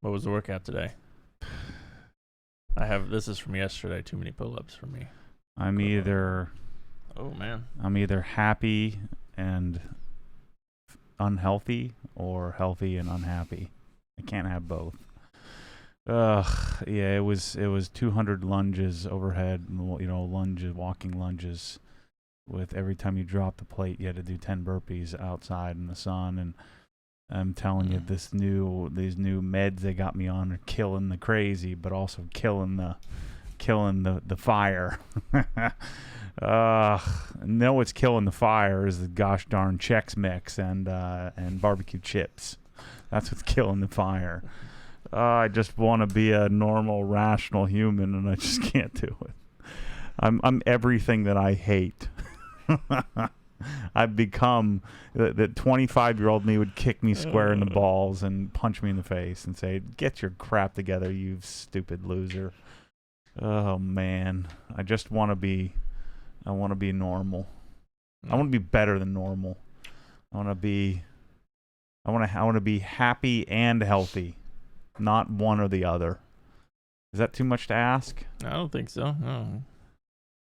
What was the workout today? This is from yesterday. Too many pull-ups for me. I'm either happy and unhealthy or healthy and unhappy. I can't have both. Yeah, it was 200 lunges overhead, walking lunges. With every time you drop the plate, you had to do 10 burpees outside in the sun. And I'm telling you, these new meds they got me on are killing the crazy, but also killing the fire. No, what's killing the fire is the gosh darn Chex Mix and barbecue chips. That's what's killing the fire. I just want to be a normal, rational human, and I just can't do it. I'm everything that I hate. I've become the 25-year-old me would kick me square in the balls and punch me in the face and say, "Get your crap together, you stupid loser." Oh man, I just want to be. I want to be normal. I want to be better than normal. I want to be happy and healthy, not one or the other. Is that too much to ask? I don't think so. No.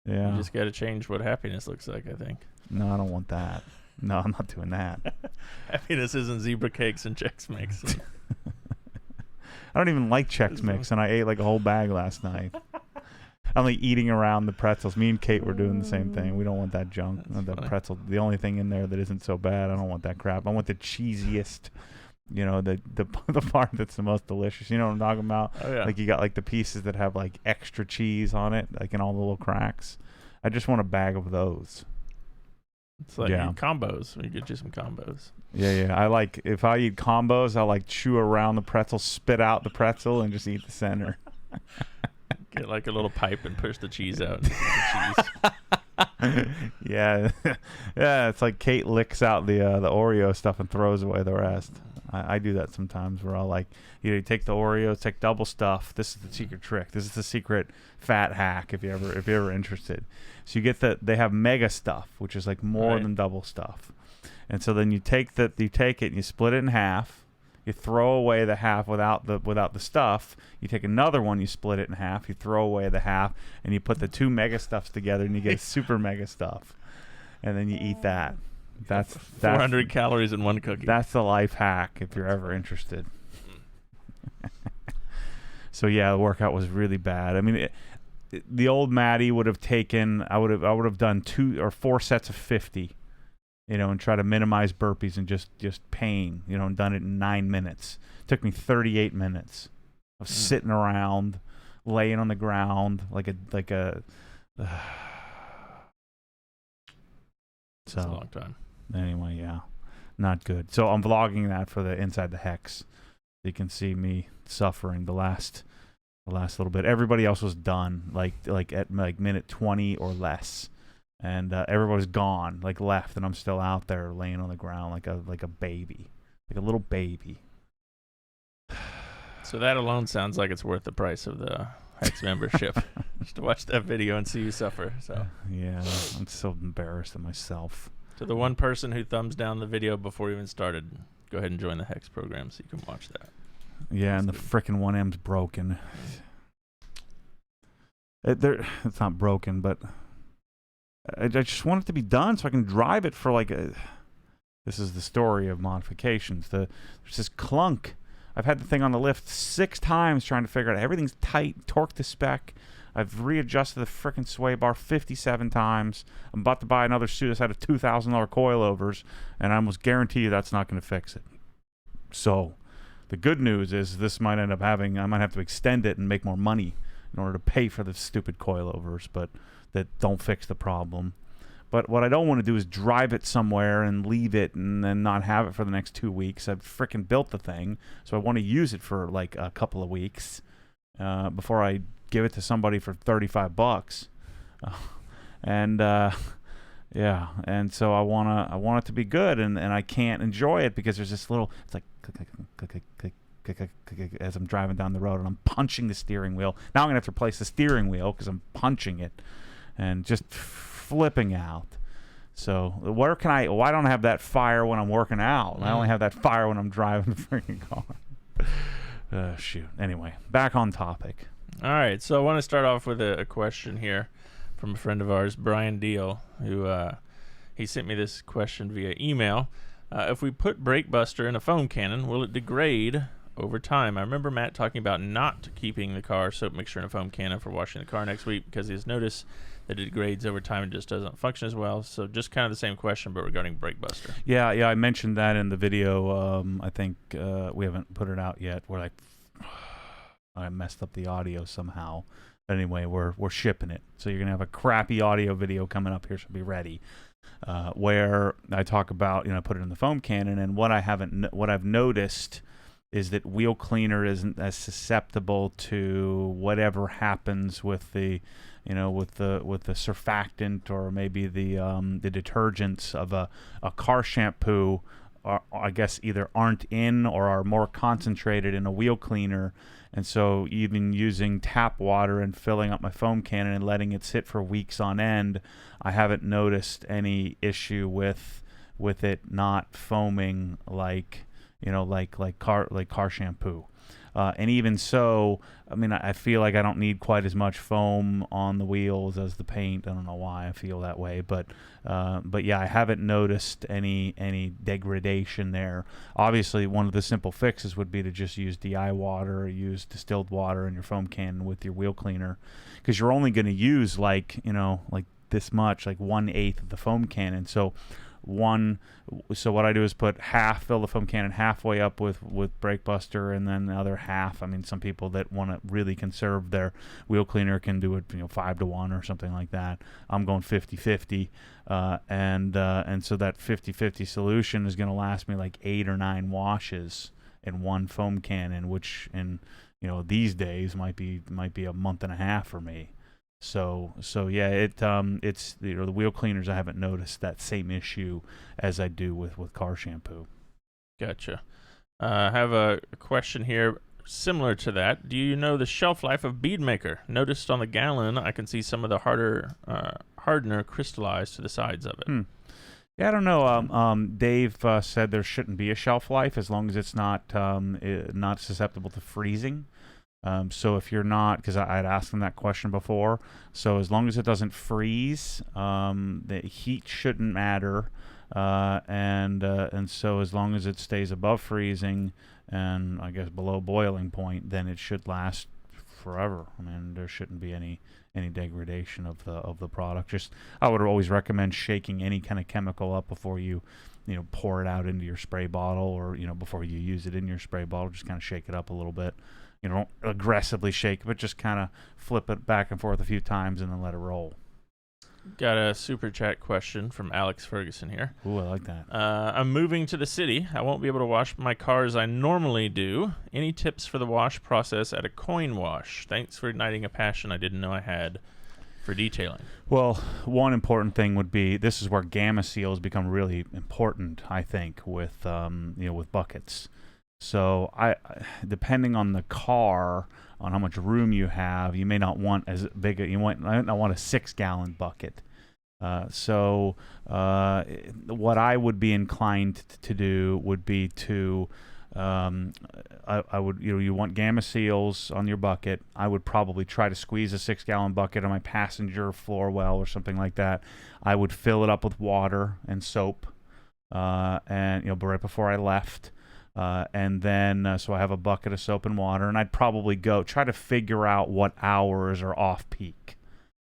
Yeah. You just got to change what happiness looks like, I think. No, I don't want that. No, I'm not doing that. Happiness isn't zebra cakes and Chex Mix. I don't even like Chex Mix, and I ate like a whole bag last night. I'm like eating around the pretzels. Me and Kate were doing the same thing. We don't want that junk. That pretzel. The only thing in there that isn't so bad. I don't want that crap. I want the cheesiest. The part that's the most delicious. You know what I'm talking about? Oh, yeah. Like you got like the pieces that have like extra cheese on it, like in all the little cracks. I just want a bag of those. It's like combos. We get you some combos. Yeah. I like, if I eat combos, I like chew around the pretzel, spit out the pretzel, and just eat the center. Get like a little pipe and push the cheese out. Yeah. It's like Kate licks out the Oreo stuff and throws away the rest. I do that sometimes where I'll like, you take the Oreos, take double stuff. This is the secret trick. This is the secret fat hack if you're ever interested. So you get they have mega stuff, which is like more than double stuff. And so then you take it and you split it in half. You throw away the half without the stuff. You take another one, you split it in half. You throw away the half, and you put the two mega stuffs together, and you get super mega stuff. And then you eat that. That's 400 calories in one cookie. That's the life hack if you're ever interested. So yeah, the workout was really bad. I mean, the old Matty would have taken. I would have done 2 or 4 sets of 50. And try to minimize burpees and just pain, and done it in 9 minutes. It took me 38 minutes of sitting around, laying on the ground like a. So, that's a long time. Anyway, yeah, not good. So I'm vlogging that for the Inside the Hex. You can see me suffering the last little bit. Everybody else was done, like at minute 20 or less. And everybody's gone, left, and I'm still out there laying on the ground like a baby, like a little baby. So that alone sounds like it's worth the price of the Hex membership, just to watch that video and see you suffer. So yeah, I'm so embarrassed of myself. To the one person who thumbs down the video before we even started, go ahead and join the Hex program so you can watch that. Yeah, and the frickin' 1M's broken. It's not broken, but. I just want it to be done so I can drive it for this is the story of modifications. There's this clunk. I've had the thing on the lift 6 times trying to figure it out. Everything's tight, torque to spec. I've readjusted the frickin' sway bar 57 times. I'm about to buy another suit that's had a $2,000 coilovers, and I almost guarantee you that's not going to fix it. So the good news is this might end up I might have to extend it and make more money in order to pay for the stupid coilovers, but that don't fix the problem. But what I don't want to do is drive it somewhere and leave it and then not have it for the next 2 weeks. I've frickin' built the thing, so I want to use it for like a couple of weeks before I give it to somebody for $35. Yeah, and so I want it to be good, and I can't enjoy it because there's this little, it's like click, click, click, click, click, as I'm driving down the road and I'm punching the steering wheel. Now I'm gonna have to replace the steering wheel because I'm punching it and just flipping out. So why don't I have that fire when I'm working out? I only have that fire when I'm driving the freaking car. Shoot. Anyway, back on topic. All right, so I want to start off with a question here from a friend of ours, Brian Deal, who he sent me this question via email. If we put Brake Buster in a foam cannon, will it degrade over time? I remember Matt talking about not keeping the car soap mixture in a foam cannon for washing the car next week because he has noticed that it degrades over time and just doesn't function as well. So just kind of the same question, but regarding Brake Buster. Yeah, I mentioned that in the video. I think we haven't put it out yet. We're like, I messed up the audio somehow. But anyway, we're shipping it. So you're gonna have a crappy audio video coming up here, so be ready. Where I talk about, put it in the foam cannon, and what I've noticed is that wheel cleaner isn't as susceptible to whatever happens with the with the surfactant or maybe the detergents of a car shampoo, or I guess either aren't in or are more concentrated in a wheel cleaner. And so even using tap water and filling up my foam cannon and letting it sit for weeks on end, I haven't noticed any issue with it not foaming like car shampoo. And even so, I mean, I feel like I don't need quite as much foam on the wheels as the paint. I don't know why I feel that way, but yeah, I haven't noticed any degradation there. Obviously, one of the simple fixes would be to just use DI water or use distilled water in your foam cannon with your wheel cleaner, because you're only going to use like this much, like 1/8 of the foam cannon. So what I do is fill the foam cannon halfway up with Brake Buster, and then the other half, I mean, some people that want to really conserve their wheel cleaner can do it 5-to-1 or something like that. I'm going 50-50, and so that 50-50 solution is going to last me like 8 or 9 washes in one foam cannon, which in these days might be a month and a half for me. So yeah, it's the wheel cleaners, I haven't noticed that same issue as I do with car shampoo. Gotcha. I have a question here similar to that. Do you know the shelf life of Bead Maker? Noticed on the gallon, I can see some of the hardener crystallized to the sides of it. Yeah, I don't know. Dave said there shouldn't be a shelf life as long as it's not susceptible to freezing. So if you're not, because I'd asked them that question before, so as long as it doesn't freeze, the heat shouldn't matter, and so as long as it stays above freezing and I guess below boiling point, then it should last forever. I mean, there shouldn't be any degradation of the product. Just, I would always recommend shaking any kind of chemical up before you pour it out into your spray bottle, or before you use it in your spray bottle. Just kind of shake it up a little bit. Don't aggressively shake, but just kind of flip it back and forth a few times and then let it roll. Got a super chat question from Alex Ferguson here. Ooh, I like that. I'm moving to the city. I won't be able to wash my car as I normally do. Any tips for the wash process at a coin wash? Thanks for igniting a passion I didn't know I had for detailing. Well, one important thing would be, this is where gamma seals become really important, I think, with with buckets. So depending on the car, on how much room you have, you may not want as big. You might not want a 6-gallon bucket. So what I would be inclined to do would be to, I would, you want gamma seals on your bucket. I would probably try to squeeze a 6-gallon bucket on my passenger floor well or something like that. I would fill it up with water and soap, and right before I left. And then, so I have a bucket of soap and water, and I'd probably try to figure out what hours are off peak.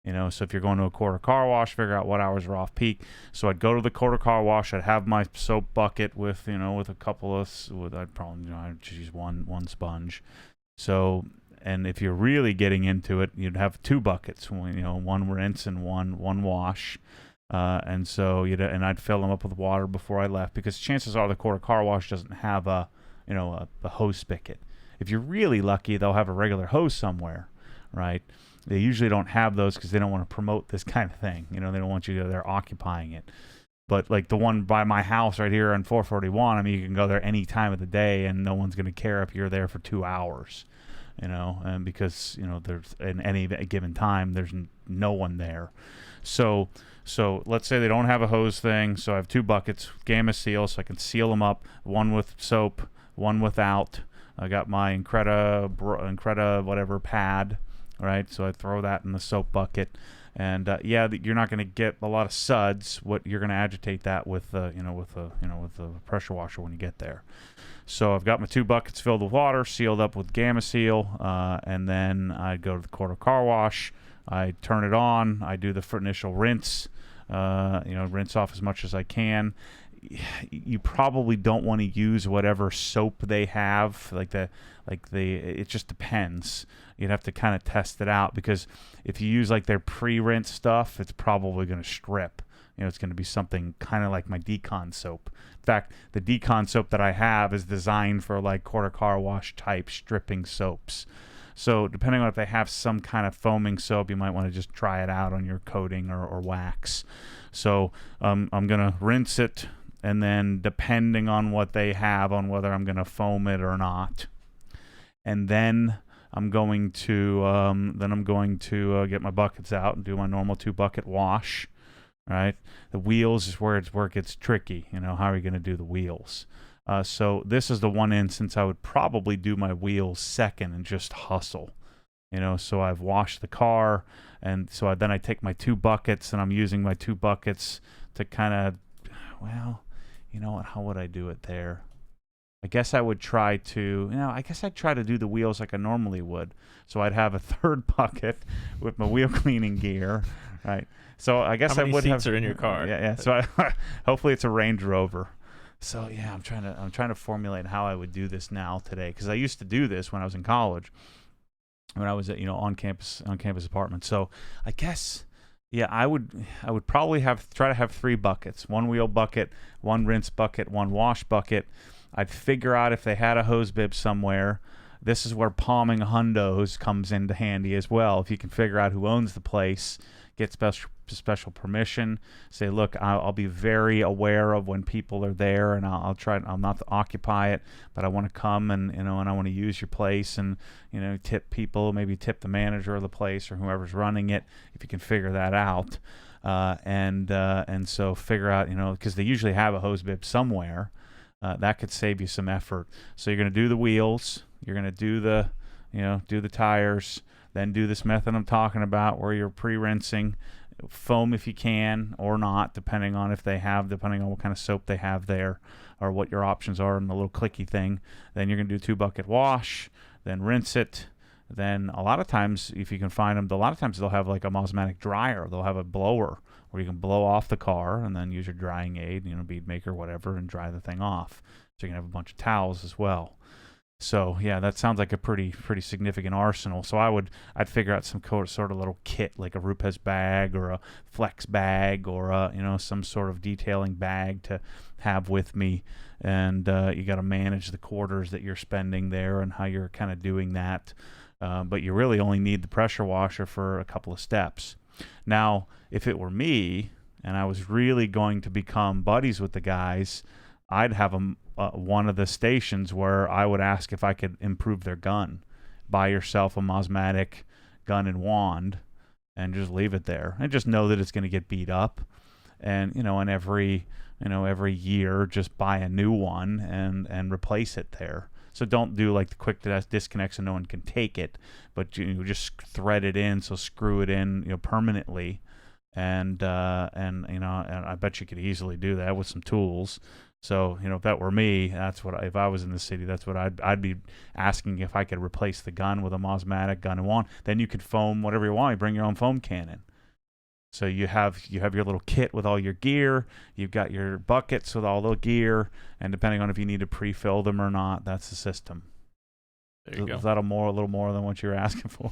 So if you're going to a quarter car wash, figure out what hours are off peak. So I'd go to the quarter car wash. I'd have my soap bucket with a couple of, I'd probably, I'd just use one sponge. So, and if you're really getting into it, you'd have 2 buckets, one rinse and one wash. And so and I'd fill them up with water before I left, because chances are the quarter car wash doesn't have a hose spigot. If you're really lucky, they'll have a regular hose somewhere, right? They usually don't have those because they don't want to promote this kind of thing. They don't want you there occupying it. But like the one by my house right here on 441, I mean, you can go there any time of the day and no one's going to care if you're there for 2 hours, and because there's in any given time there's no one there. So let's say they don't have a hose thing. So I have 2 buckets, gamma seal, so I can seal them up, one with soap, one without. I got my Increda whatever pad, right? So I throw that in the soap bucket, and you're not going to get a lot of suds. What you're going to agitate that with the pressure washer when you get there. So I've got my 2 buckets filled with water, sealed up with Gamma Seal, and then I go to the quarter car wash. I turn it on. I do the initial rinse. Rinse off as much as I can. You probably don't want to use whatever soap they have, it just depends. You'd have to kind of test it out, because if you use like their pre-rinse stuff, it's probably going to strip. It's going to be something kind of like my decon soap. In fact, the decon soap that I have is designed for like quarter car wash type stripping soaps. So depending on if they have some kind of foaming soap, you might want to just try it out on your coating or wax. So I'm going to rinse it, and then depending on what they have on whether I'm going to foam it or not. And then I'm going to get my buckets out and do my normal 2-bucket wash. Right? The wheels is where it gets tricky. How are you going to do the wheels? So this is the one instance I would probably do my wheels second and just hustle. So I've washed the car, and so then I take my 2 buckets, and I'm using my 2 buckets to kind of, how would I do it there? I guess I would try to, I'd try to do the wheels like I normally would. So I'd have a 3rd bucket with my wheel cleaning gear, right? So I guess How many I would seats have. are in your car? Yeah. So hopefully it's a Range Rover. So yeah, I'm trying to formulate how I would do this now today, because I used to do this when I was in college, when I was at on campus apartment. So I guess I would probably try to have 3 buckets: 1 wheel bucket, 1 rinse bucket, 1 wash bucket. I'd figure out if they had a hose bib somewhere. This is where palming hundos comes into handy as well. If you can figure out who owns the place, get special permission. Say, look, I'll be very aware of when people are there, and I'll not to occupy it, but I want to come and and I want to use your place, and tip people, maybe tip the manager of the place or whoever's running it, if you can figure that out. And so figure out, because they usually have a hose bib somewhere. That could save you some effort. So you're going to do the wheels, you're going to do the tires, then do this method I'm talking about where you're pre-rinsing, foam if you can or not, depending on what kind of soap they have there or what your options are in the little clicky thing. Then you're going to do 2-bucket wash, then rinse it. Then a lot of times, if you can find them, a lot of times they'll have like a Mosmatic dryer. They'll have a blower where you can blow off the car and then use your drying aid, bead maker, whatever, and dry the thing off. So you can have a bunch of towels as well. So yeah, that sounds like a pretty significant arsenal. So I'd figure out some sort of little kit, like a Rupes bag or a Flex bag or some sort of detailing bag to have with me. And you got to manage the quarters that you're spending there and how you're kind of doing that. But you really only need the pressure washer for a couple of steps. Now, if it were me and I was really going to become buddies with the guys, I'd have one of the stations where I would ask if I could improve their gun. Buy yourself a Mosmatic gun and wand and just leave it there. And just know that it's going to get beat up. And, and every year, just buy a new one and replace it there. So don't do like the quick disconnect so no one can take it, but just thread it in, so screw it in permanently, and I bet you could easily do that with some tools. So if that were me, if I was in the city, that's what I'd be asking, if I could replace the gun with a Mosmatic gun and wand. Then you could foam whatever you want. You bring your own foam cannon. So you have your little kit with all your gear. You've got your buckets with all the gear, and depending on if you need to pre-fill them or not, that's the system. There you go. Is that a little more than what you're asking for?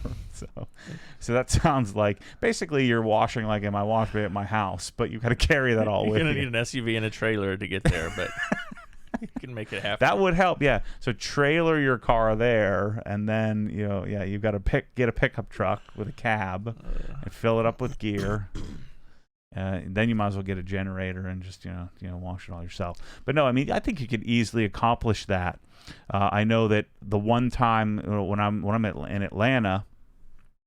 So that sounds like basically you're washing like in my wash bay at my house, but you've got to carry that all with you. You're gonna need an SUV and a trailer to get there, but you can make it happen. That would help, yeah. So trailer your car there, and then you've got to get a pickup truck with a cab and fill it up with gear. Then you might as well get a generator and just wash it all yourself. But no, I think you could easily accomplish that. I know that the one time when I'm in Atlanta,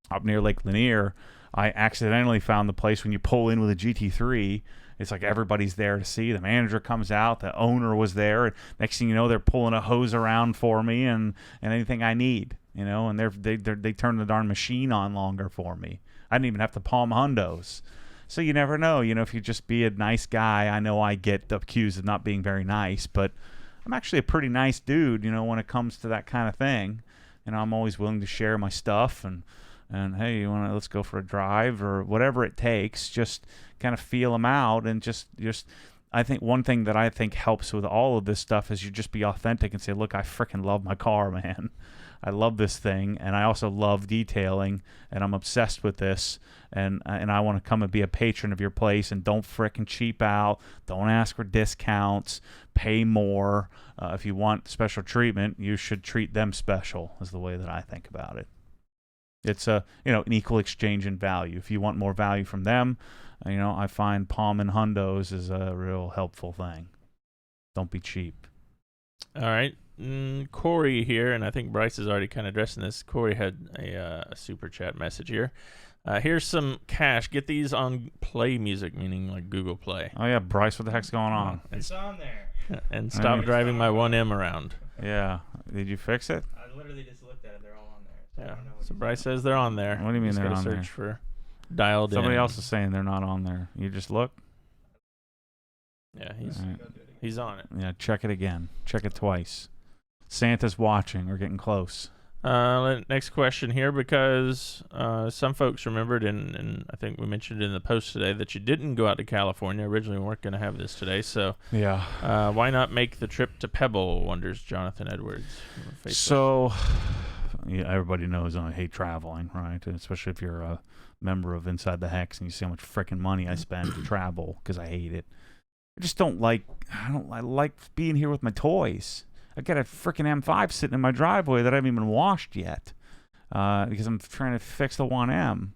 up near Lake Lanier, I accidentally found the place when you pull in with a GT3 It's like everybody's there to see. The manager comes out, the owner was there, and next thing you know, they're pulling a hose around for me and anything I need, and they turn the darn machine on longer for me. I didn't even have to palm hundos. So you never know, if you just be a nice guy. I know I get accused of not being very nice, but I'm actually a pretty nice dude, when it comes to that kind of thing. I'm always willing to share my stuff and hey, let's go for a drive or whatever it takes. Just kind of feel them out and just I think one thing that I think helps with all of this stuff is you just be authentic and say, look, I freaking love my car, man. I love this thing, and I also love detailing, and I'm obsessed with this, and I want to come and be a patron of your place, and don't frickin' cheap out. Don't ask for discounts. Pay more. If you want special treatment, you should treat them special, is the way that I think about it. It's an equal exchange in value. If you want more value from them, I find palming hundos is a real helpful thing. Don't be cheap. All right. Corey here, and I think Bryce is already kind of addressing this. Corey had a super chat message here. Here's some cash. Get these on Play Music, meaning like Google Play. Oh, yeah, Bryce, what the heck's going on? It's on there. And stop driving my 1M around. Yeah. Did you fix it? I literally just looked at it. They're all on there. So Yeah. So Bryce says they're on there. What do you mean they're on there? Search for dialed in. Somebody else is saying they're not on there. You just look? Yeah, Right. he's on it. Yeah, check it again. Check it twice. Santa's watching. We're getting close. Next question here, because some folks remembered, and I think we mentioned in the post today, that you didn't go out to California. Originally, we weren't going to have this today, so yeah. why not make the trip to Pebble, wonders Jonathan Edwards. So, yeah, everybody knows I hate traveling, right? And especially if you're a member of Inside the Hex and you see how much freaking money I spend to travel, because I hate it. I like being here with my toys. I got a freaking M5 sitting in my driveway that I haven't even washed yet because I'm trying to fix the 1M.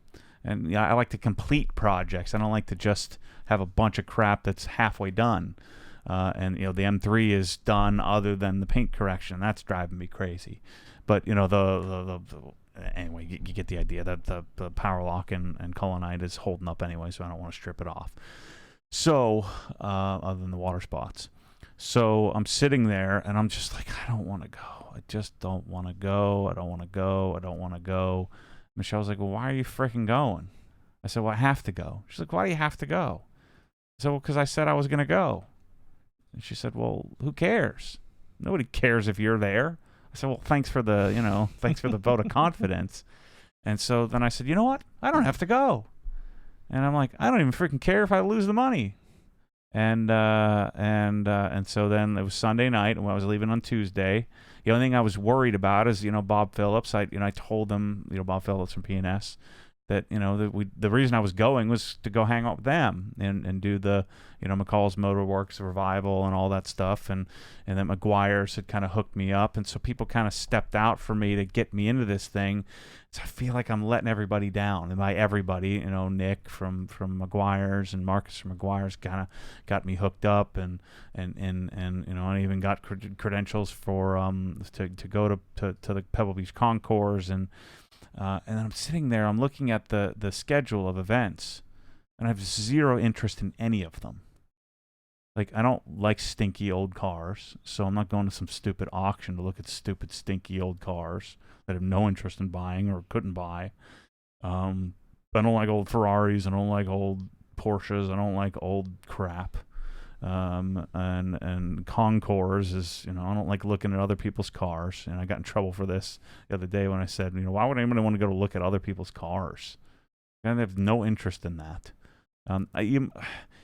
And I like to complete projects. I don't like to just have a bunch of crap that's halfway done. And the M3 is done other than the paint correction. That's driving me crazy. But, anyway, you get the idea that the power lock and Culinite is holding up anyway, so I don't want to strip it off. So, other than the water spots. So I'm sitting there, and I'm just like, I don't want to go. I just don't want to go. I don't want to go. I don't want to go. Michelle's like, well, why are you freaking going? I said, well, I have to go. She's like, why do you have to go? I said, well, because I said I was going to go. And she said, well, who cares? Nobody cares if you're there. I said, well, thanks for the vote of confidence. And so then I said, you know what? I don't have to go. And I'm like, I don't even freaking care if I lose the money. And so then it was Sunday night, and when I was leaving on Tuesday, the only thing I was worried about is, Bob Phillips. I told them, Bob Phillips from P&S, that, the reason I was going was to go hang out with them and do the, McCall's Motorworks Revival and all that stuff. And then McGuire's had kind of hooked me up. And so people kind of stepped out for me to get me into this thing. So I feel like I'm letting everybody down. And by everybody, Nick from McGuire's and Marcus from McGuire's kind of got me hooked up. And I even got credentials for to go to the Pebble Beach Concours. And then I'm sitting there, I'm looking at the schedule of events, and I have zero interest in any of them. Like, I don't like stinky old cars, so I'm not going to some stupid auction to look at stupid, stinky old cars that I have no interest in buying or couldn't buy. I don't like old Ferraris. I don't like old Porsches. I don't like old crap. And Concours is, I don't like looking at other people's cars. And I got in trouble for this the other day when I said, why would anybody want to go to look at other people's cars? And I have no interest in that.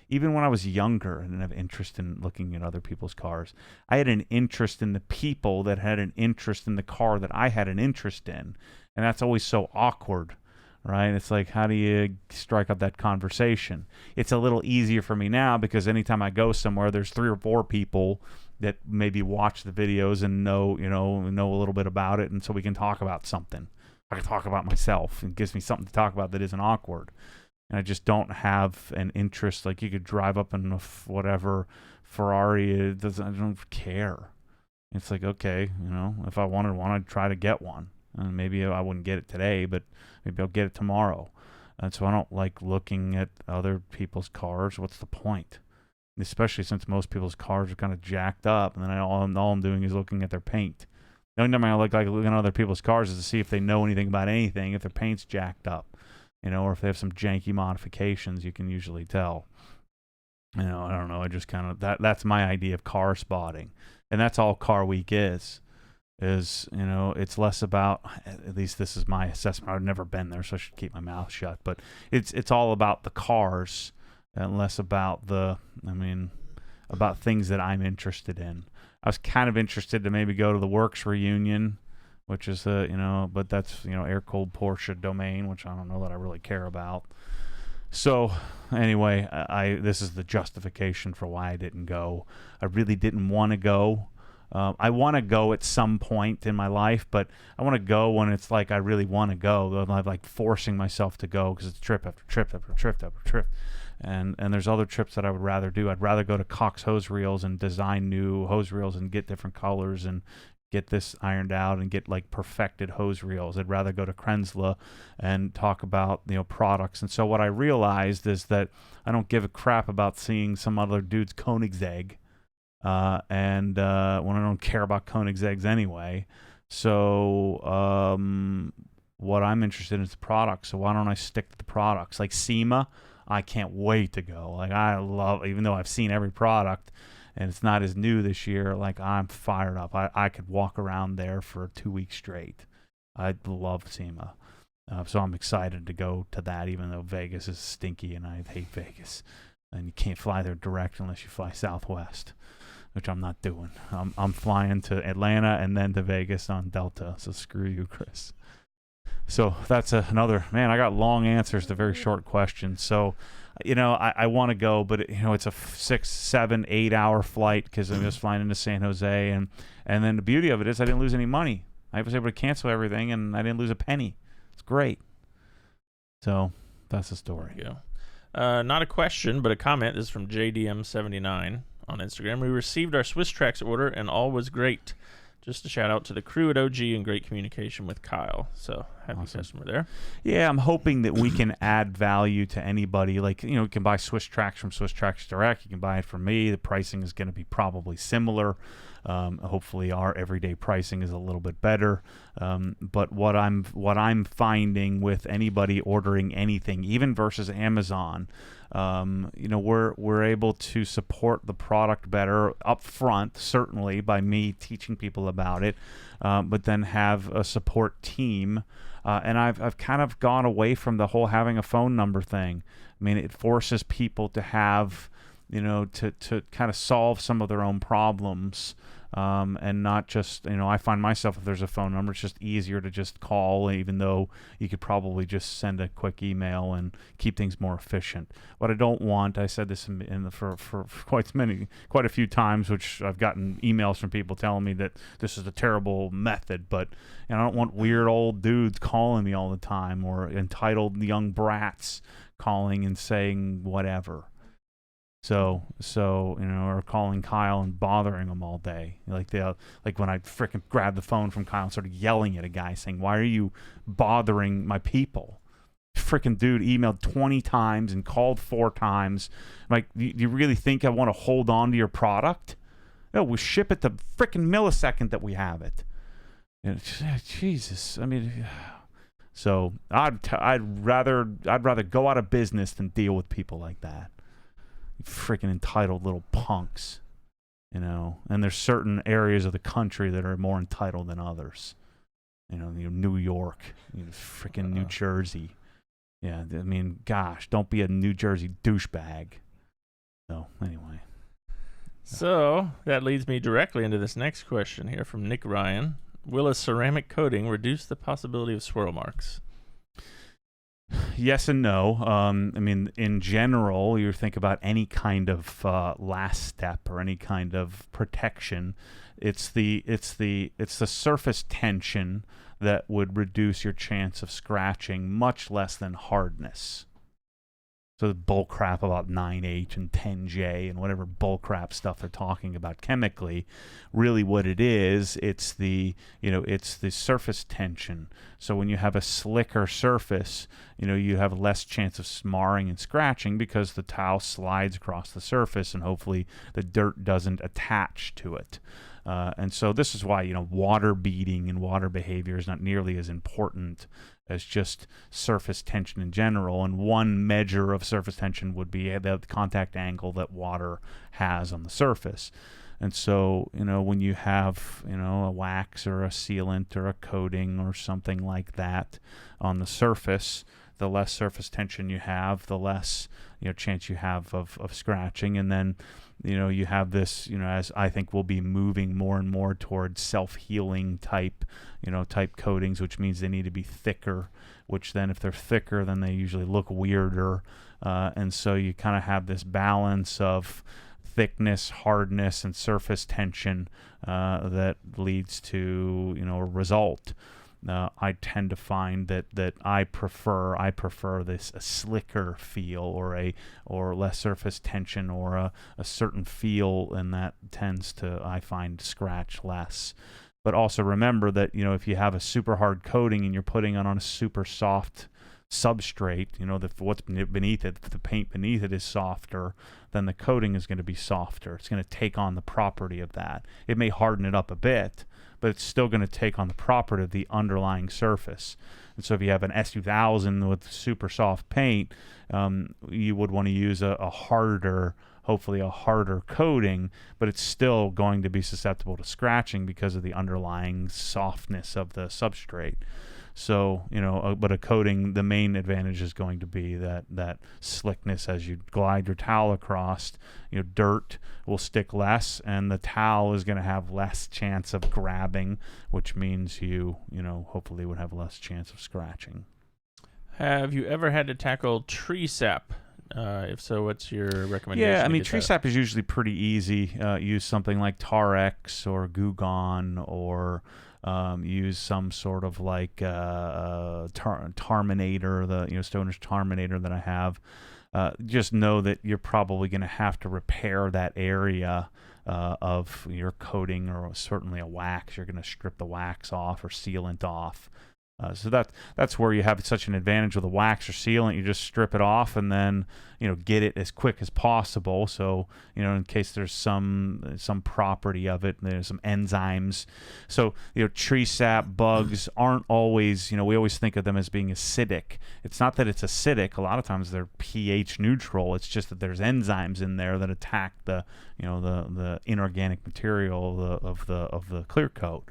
Even when I was younger, I didn't have interest in looking at other people's cars. I had an interest in the people that had an interest in the car that I had an interest in. And that's always so awkward, right? It's like, how do you strike up that conversation? It's a little easier for me now because anytime I go somewhere, there's 3 or 4 people that maybe watch the videos and know a little bit about it, and so we can talk about something. I can talk about myself. It gives me something to talk about that isn't awkward. And I just don't have an interest. Like, you could drive up in a whatever Ferrari. I don't care. It's like, okay, if I wanted one, I'd try to get one. And maybe I wouldn't get it today, but maybe I'll get it tomorrow. And so I don't like looking at other people's cars. What's the point? Especially since most people's cars are kind of jacked up, and then all I'm doing is looking at their paint. The only time I like looking at other people's cars is to see if they know anything about anything, if their paint's jacked up, or if they have some janky modifications. You can usually tell. I don't know. I just kind of that's my idea of car spotting, and that's all Car Week is. It's less about, at least this is my assessment. I've never been there, so I should keep my mouth shut. But it's all about the cars and less about about things that I'm interested in. I was kind of interested to maybe go to the Works reunion, which is but that's air-cooled Porsche domain, which I don't know that I really care about. So anyway, this is the justification for why I didn't go. I really didn't want to go. I want to go at some point in my life, but I want to go when it's like I really want to go. I'm like forcing myself to go because it's trip after trip after trip after trip. And there's other trips that I would rather do. I'd rather go to Cox Hose Reels and design new hose reels and get different colors and get this ironed out and get like perfected hose reels. I'd rather go to Krensla and talk about products. And so what I realized is that I don't give a crap about seeing some other dude's Koenigsegg. And when I don't care about Koenigsegg's anyway. So what I'm interested in is the products. So why don't I stick to the products? Like SEMA, I can't wait to go. Like I love, even though I've seen every product and it's not as new this year, like I'm fired up. I could walk around there for 2 weeks straight. I love SEMA. So I'm excited to go to that, even though Vegas is stinky and I hate Vegas. And you can't fly there direct unless you fly Southwest, which I'm not doing. I'm flying to Atlanta and then to Vegas on Delta. So screw you, Chris. So that's another, man, I got long answers to very short questions. So, I want to go, but it's a 6, 7, 8 hour flight because I'm just flying into San Jose. And then the beauty of it is I didn't lose any money. I was able to cancel everything and I didn't lose a penny. It's great. So that's the story. Yeah. Not a question, but a comment. This is from JDM79 on Instagram. We received our Swiss Tracks order and all was great. Just a shout out to the crew at OG and great communication with Kyle. So happy Awesome. customer there. Yeah, I'm hoping that we can add value to anybody. Like, you can buy Swiss Tracks from Swiss Tracks Direct. You can buy it from me. The pricing is going to be probably similar. Hopefully our everyday pricing is a little bit better. But what I'm finding with anybody ordering anything, even versus Amazon, we're able to support the product better up front, certainly by me teaching people about it, but then have a support team. And I've kind of gone away from the whole having a phone number thing. I mean, it forces people to have, to kind of solve some of their own problems. And not just, I find myself, if there's a phone number, it's just easier to just call, even though you could probably just send a quick email and keep things more efficient. What I don't want, I said this for quite a few times, which I've gotten emails from people telling me that this is a terrible method, but I don't want weird old dudes calling me all the time or entitled young brats calling and saying whatever. So or calling Kyle and bothering him all day. Like when I frickin' grabbed the phone from Kyle and started yelling at a guy saying, "Why are you bothering my people?" Frickin' dude emailed 20 times and called 4 times. I'm like, do you really think I want to hold on to your product? No, we ship it the frickin' millisecond that we have it. And Jesus, I mean, so I'd rather go out of business than deal with people like that. Freaking entitled little punks, and there's certain areas of the country that are more entitled than others. New York, freaking New Jersey. Yeah, I mean, gosh, don't be a New Jersey douchebag. So anyway, so that leads me directly into this next question here from Nick Ryan. Will a ceramic coating reduce the possibility of swirl marks? Yes and no. I mean, in general, you think about any kind of last step or any kind of protection. It's the surface tension that would reduce your chance of scratching, much less than hardness. So the bull crap about 9H and 10J and whatever bull crap stuff they're talking about chemically, really what it is, it's the surface tension. So when you have a slicker surface, you have less chance of marring and scratching because the towel slides across the surface and hopefully the dirt doesn't attach to it. And so this is why, water beading and water behavior is not nearly as important as just surface tension in general. And one measure of surface tension would be the contact angle that water has on the surface. And so, when you have, a wax or a sealant or a coating or something like that on the surface, the less surface tension you have, the less, chance you have of scratching. And then, you have this, as I think we'll be moving more and more towards self-healing type coatings, which means they need to be thicker, which then if they're thicker, then they usually look weirder. And so you kind of have this balance of thickness, hardness, and surface tension that leads to, a result. I tend to find that I prefer this a slicker feel or less surface tension or a certain feel, and that tends to, I find, scratch less. But also remember that if you have a super hard coating and you're putting it on a super soft substrate, what's beneath it, if the paint beneath it is softer, then the coating is going to be softer. It's going to take on the property of that. It may harden it up a bit, but it's still going to take on the property of the underlying surface. And so if you have an S2000 with super soft paint, you would want to use hopefully a harder coating, but it's still going to be susceptible to scratching because of the underlying softness of the substrate. So, but a coating, the main advantage is going to be that slickness as you glide your towel across. Dirt will stick less, and the towel is going to have less chance of grabbing, which means you hopefully would have less chance of scratching. Have you ever had to tackle tree sap? If so, what's your recommendation? Yeah, I mean, tree sap is usually pretty easy. Use something like Tar-X or Goo-Gone, or use some sort of like Tarminator, the Stoner's Tarminator that I have. Just know that you're probably going to have to repair that area of your coating, or certainly a wax. You're going to strip the wax off or sealant off. So that's where you have such an advantage with a wax or sealant. You just strip it off and then get it as quick as possible. So in case there's some property of it, there's some enzymes. So tree sap bugs aren't always, we always think of them as being acidic. It's not that it's acidic. A lot of times they're pH neutral. It's just that there's enzymes in there that attack the inorganic material of the clear coat.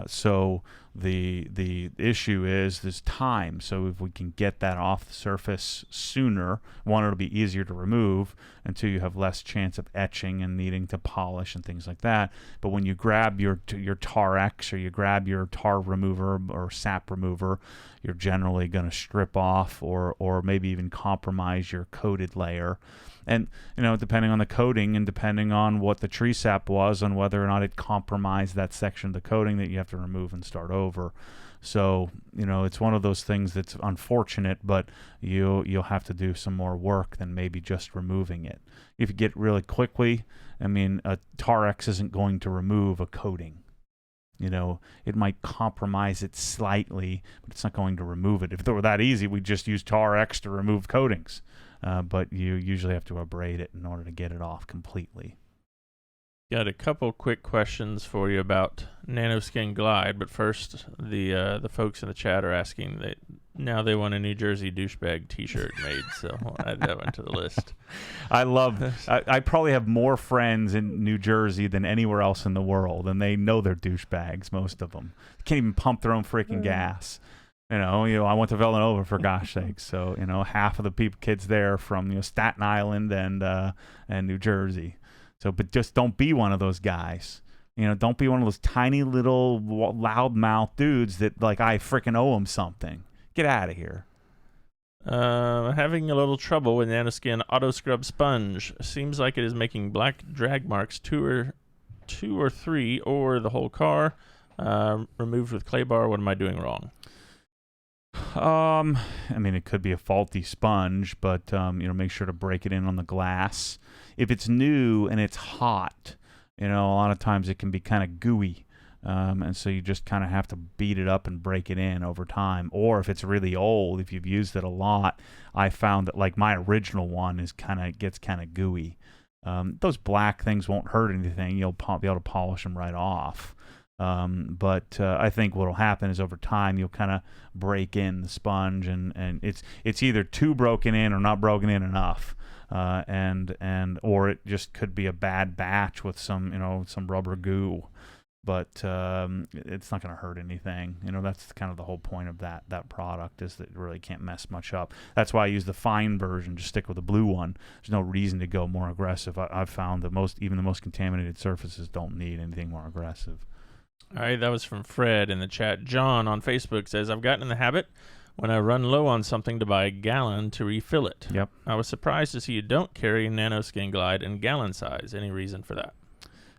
So the issue is this time. So if we can get that off the surface sooner, one, it'll be easier to remove, and two, you have less chance of etching and needing to polish and things like that. But when you grab your Tar-X or you grab your tar remover or sap remover, you're generally going to strip off or maybe even compromise your coated layer. And, depending on the coating and depending on what the tree sap was and whether or not it compromised that section of the coating, that you have to remove and start over. So, it's one of those things that's unfortunate, but you'll have to do some more work than maybe just removing it. If you get really quickly, a Tar-X isn't going to remove a coating. It might compromise it slightly, but it's not going to remove it. If it were that easy, we'd just use Tar-X to remove coatings. But you usually have to abrade it in order to get it off completely. Got a couple quick questions for you about Nanoskin Glide, but first, the folks in the chat are asking that now they want a New Jersey douchebag T-shirt made, so I'll add that one to the list. I probably have more friends in New Jersey than anywhere else in the world, and they know they're douchebags, most of them. Can't even pump their own freaking gas. I went to Villanova, for gosh sakes. So, half of the kids there from Staten Island and New Jersey. So, but just don't be one of those guys. Don't be one of those tiny little loudmouth dudes that I freaking owe them something. Get out of here. Having a little trouble with Nanoskin Auto Scrub Sponge. Seems like it is making black drag marks, two or three, or the whole car. Removed with clay bar. What am I doing wrong? I mean, it could be a faulty sponge, but make sure to break it in on the glass. If it's new and it's hot, a lot of times it can be kind of gooey. And so you just kind of have to beat it up and break it in over time. Or if it's really old, if you've used it a lot, I found that like my original one gets kind of gooey. Those black things won't hurt anything. You'll be able to polish them right off. But I think what will happen is over time you'll kind of break in the sponge, and it's either too broken in or not broken in enough. Or it just could be a bad batch with some rubber goo. But it's not going to hurt anything. That's kind of the whole point of that product, is that it really can't mess much up. That's why I use the fine version. Just stick with the blue one. There's no reason to go more aggressive. I've found that even the most contaminated surfaces don't need anything more aggressive. All right, that was from Fred in the chat. John on Facebook says, I've gotten in the habit when I run low on something to buy a gallon to refill it. Yep. I was surprised to see you don't carry Nanoskin Glide in gallon size. Any reason for that?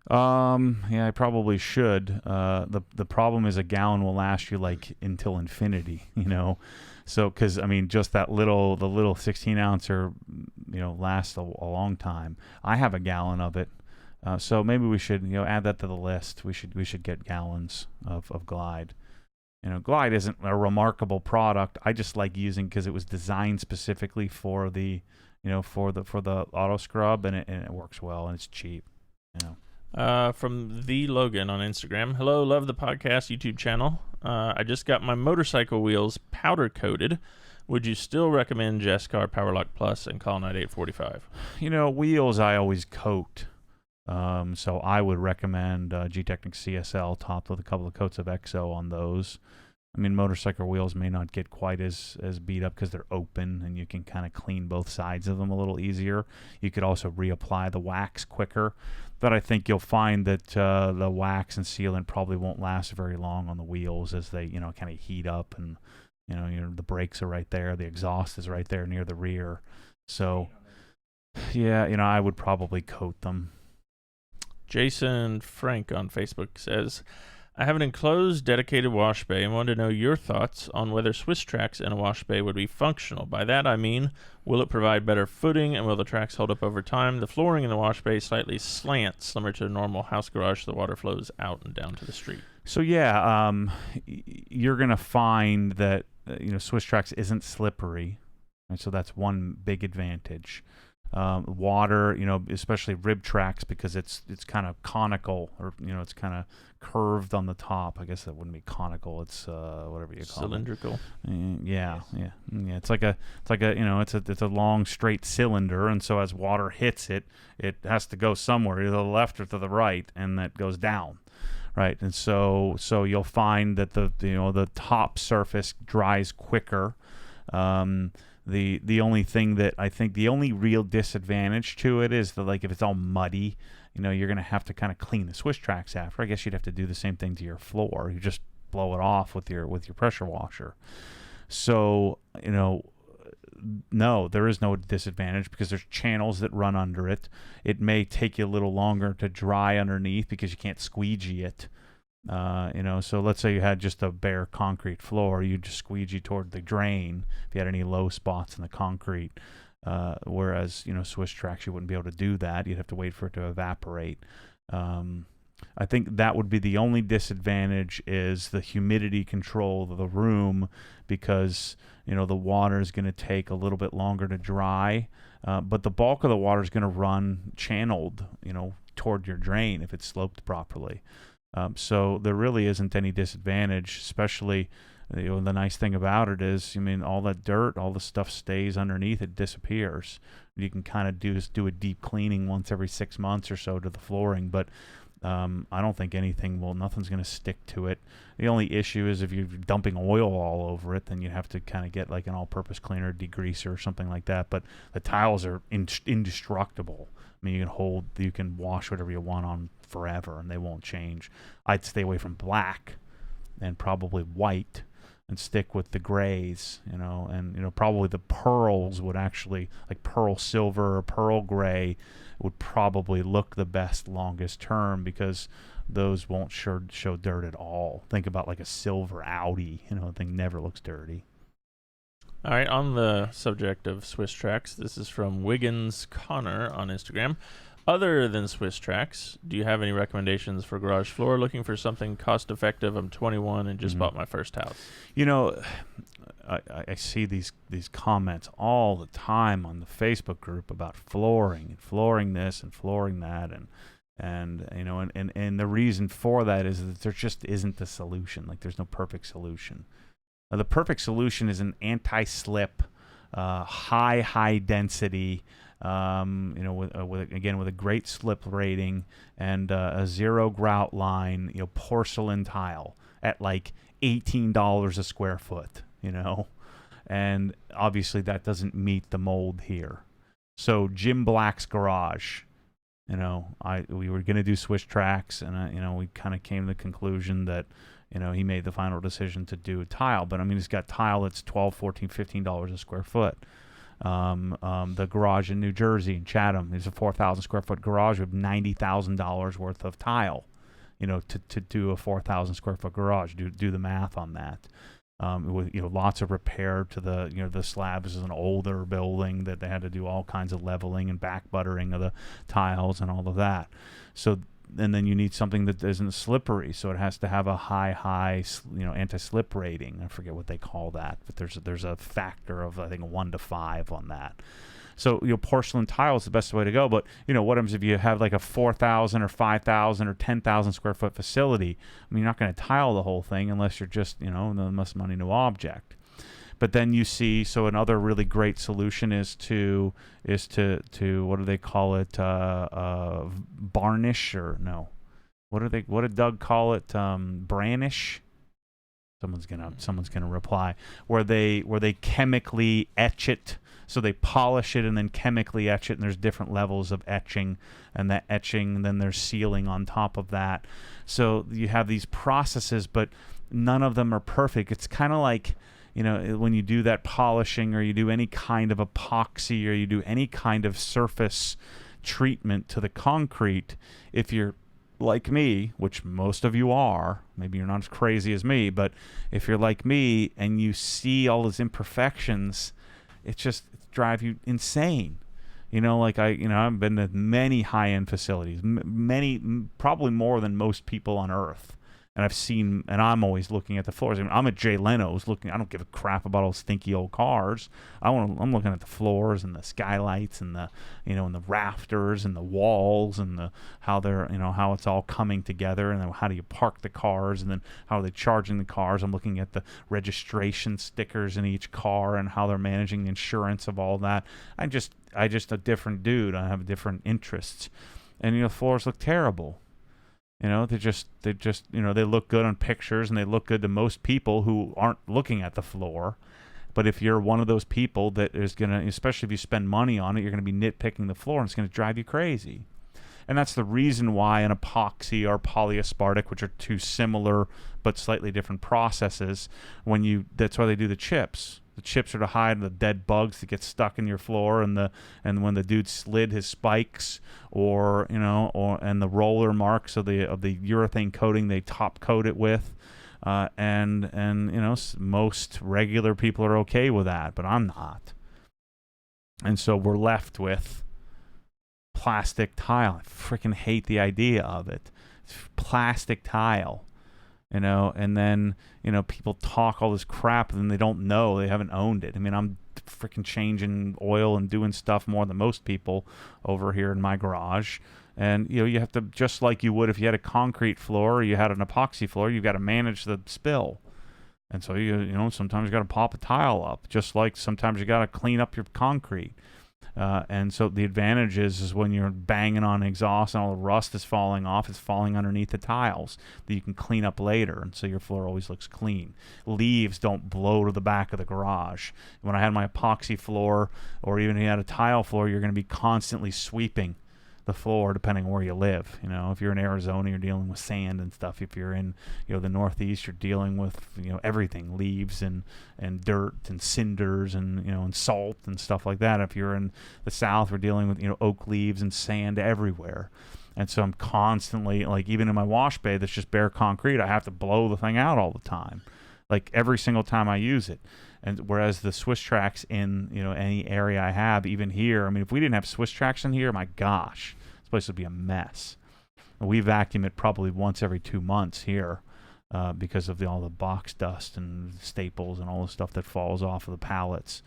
Yeah, I probably should. The problem is a gallon will last you like until infinity, So, because just the little 16 ouncer, lasts a long time. I have a gallon of it, so maybe we should, add that to the list. We should get gallons of Glide. Glide isn't a remarkable product. I just like using because it was designed specifically for the, for the auto scrub, and it works well and it's cheap. From the Logan on Instagram. Hello, love the podcast YouTube channel. I just got my motorcycle wheels powder coated. Would you still recommend Jescar Powerlock Plus and Colonnade 845? Wheels I always coat. So I would recommend G-Technic CSL topped with a couple of coats of EXO on those. Motorcycle wheels may not get quite as beat up because they're open, and you can kind of clean both sides of them a little easier. You could also reapply the wax quicker. But I think you'll find that the wax and sealant probably won't last very long on the wheels as they, kind of heat up, and the brakes are right there, the exhaust is right there near the rear. So, yeah, I would probably coat them. Jason Frank on Facebook says, I have an enclosed dedicated wash bay and wanted to know your thoughts on whether Swiss tracks in a wash bay would be functional. By that I mean, will it provide better footing, and will the tracks hold up over time? The flooring in the wash bay slightly slants, similar to a normal house garage, so the water flows out and down to the street. So yeah, you're going to find that Swiss tracks isn't slippery, and so that's one big advantage. Water, especially rib tracks, because it's kind of conical, or it's kind of curved on the top. I guess that wouldn't be conical. It's whatever you call Cylindrical. it. Yeah. It's a long straight cylinder, and so as water hits it, it has to go somewhere, either to the left or to the right, and that goes down. Right, and so you'll find that the top surface dries quicker. The only thing that I think the only real disadvantage to it is that, like, if it's all muddy, you're going to have to kind of clean the Swiss tracks after. I guess you'd have to do the same thing to your floor. You just blow it off with your pressure washer. So, no, there is no disadvantage because there's channels that run under it. It may take you a little longer to dry underneath because you can't squeegee it. So let's say you had just a bare concrete floor, you just squeegee toward the drain if you had any low spots in the concrete. Whereas, Swiss tracks, you wouldn't be able to do that. You'd have to wait for it to evaporate. I think that would be the only disadvantage, is the humidity control of the room, because, the water is going to take a little bit longer to dry. But the bulk of the water is going to run channeled, toward your drain if it's sloped properly. So there really isn't any disadvantage, especially, the nice thing about it is, all that dirt, all the stuff stays underneath, it disappears. You can kind of do a deep cleaning once every 6 months or so to the flooring, but I don't think nothing's going to stick to it. The only issue is if you're dumping oil all over it, then you have to kind of get like an all-purpose cleaner, degreaser, or something like that. But the tiles are indestructible. You can wash whatever you want on forever, and they won't change. I'd stay away from black and probably white, and stick with the grays, and probably the pearls would actually, like pearl silver or pearl gray, would probably look the best longest term, because those won't show dirt at all. Think about like a silver Audi, the thing never looks dirty. All right, on the subject of Swiss tracks, this is from Wiggins Connor on Instagram. Other than Swiss tracks, do you have any recommendations for garage floor? Looking for something cost effective. I'm 21 and just bought my first house. You know, I see these comments all the time on the Facebook group about flooring and flooring this and flooring that, and you know, and the reason for that is that there just isn't a solution. Like, there's no perfect solution. The perfect solution is an anti-slip, high density, you know, with a great slip rating and a zero grout line, you know, porcelain tile at like $18 a square foot, you know, and obviously that doesn't meet the mold here. So Jim Black's garage, you know, we were gonna do Swiss tracks, and you know, we kind of came to the conclusion that, you know, he made the final decision to do tile. But I mean, he's got tile that's $12, $14, $15 a square foot. The garage in New Jersey, in Chatham, is a 4,000 square foot garage with $90,000 worth of tile. You know, to do a 4,000 square foot garage, do the math on that. With, you know, lots of repair to the, you know, the slabs. Is an older building that they had to do all kinds of leveling and back buttering of the tiles and all of that. So, and then you need something that isn't slippery, so it has to have a high, you know, anti-slip rating. I forget what they call that, but there's a factor of, I think, 1 to 5 on that. So, you know, porcelain tile is the best way to go. But, you know, what happens if you have like a 4,000 or 5,000 or 10,000 square foot facility? I mean, you're not going to tile the whole thing unless you're just, you know, unless money, no object. But then you see, so another really great solution is to what do they call it? Varnish, or no? What did Doug call it? Branish. Someone's gonna reply. Where they chemically etch it. So they polish it and then chemically etch it, and there's different levels of etching, and that etching, then there's sealing on top of that. So you have these processes, but none of them are perfect. It's kind of like, you know, when you do that polishing, or you do any kind of epoxy, or you do any kind of surface treatment to the concrete, if you're like me, which most of you are, maybe you're not as crazy as me, but if you're like me and you see all those imperfections, it drives you insane. You know, like I've been to many high-end facilities, many, probably more than most people on Earth. And I've seen, and I'm always looking at the floors. I mean, I'm at Jay Leno's looking. I don't give a crap about all stinky old cars. I'm looking at the floors and the skylights and the, you know, and the rafters and the walls and the how they're, you know, how it's all coming together, and then how do you park the cars, and then how are they charging the cars. I'm looking at the registration stickers in each car and how they're managing the insurance of all that. I'm just a different dude. I have different interests, and, you know, floors look terrible. You know, they just, you know, they look good on pictures, and they look good to most people who aren't looking at the floor. But if you're one of those people that is going to, especially if you spend money on it, you're going to be nitpicking the floor, and it's going to drive you crazy. And that's the reason why an epoxy or polyaspartic, which are two similar but slightly different processes, that's why they do the chips. The chips are to hide the dead bugs that get stuck in your floor, and when the dude slid his spikes, or, you know, and the roller marks of the urethane coating they top coat it with, and you know, most regular people are okay with that, but I'm not. And so we're left with plastic tile. I freaking hate the idea of it. It's plastic tile. You know, and then, you know, people talk all this crap, and they don't know, they haven't owned it. I mean, I'm freaking changing oil and doing stuff more than most people over here in my garage. And, you know, you have to, just like you would if you had a concrete floor or you had an epoxy floor, you've got to manage the spill. And so, you know, sometimes you got to pop a tile up, just like sometimes you got to clean up your concrete. And so the advantage is when you're banging on exhaust and all the rust is falling off, it's falling underneath the tiles that you can clean up later, and so your floor always looks clean. Leaves don't blow to the back of the garage. When I had my epoxy floor, or even if you had a tile floor, you're going to be constantly sweeping the floor depending on where you live. You know, if you're in Arizona, you're dealing with sand and stuff. If you're in, you know, the Northeast, you're dealing with, you know, everything, leaves and dirt and cinders and, you know, and salt and stuff like that. If you're in the South, we're dealing with, you know, oak leaves and sand everywhere. And so I'm constantly, like, even in my wash bay that's just bare concrete, I have to blow the thing out all the time. like every single time I use it. And whereas the Swiss Tracks in, any area I have, even here, I mean, if we didn't have Swiss Tracks in here, my gosh, this place would be a mess. And we vacuum it probably once every 2 months here because of all the box dust and staples and all the stuff that falls off of the pallets.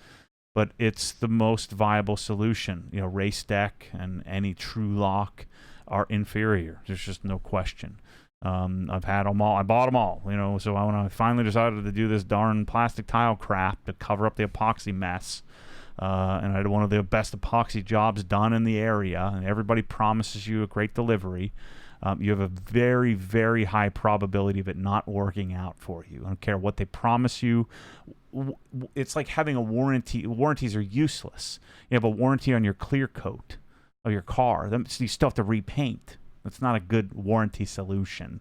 But it's the most viable solution. Race Deck and any True Lock are inferior. There's just no question. I've had them all. I bought them all, so when I finally decided to do this darn plastic tile crap to cover up the epoxy mess, and I had one of the best epoxy jobs done in the area, and everybody promises you a great delivery, you have a very, very high probability of it not working out for you. I don't care what they promise you. It's like having a warranty. Warranties are useless. You have a warranty on your clear coat of your car. You still have to repaint. That's not a good warranty solution.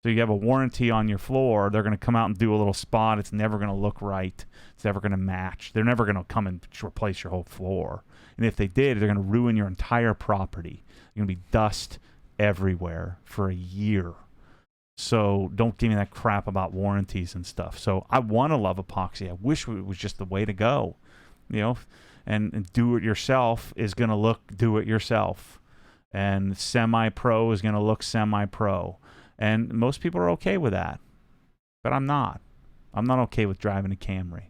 So you have a warranty on your floor. They're going to come out and do a little spot. It's never going to look right. It's never going to match. They're never going to come and replace your whole floor. And if they did, they're going to ruin your entire property. You're going to be dust everywhere for a year. So don't give me that crap about warranties and stuff. So I want to love epoxy. I wish it was just the way to go. And do it yourself is going to look do it yourself. And semi-pro is going to look semi-pro. And most people are okay with that. But I'm not. I'm not okay with driving a Camry.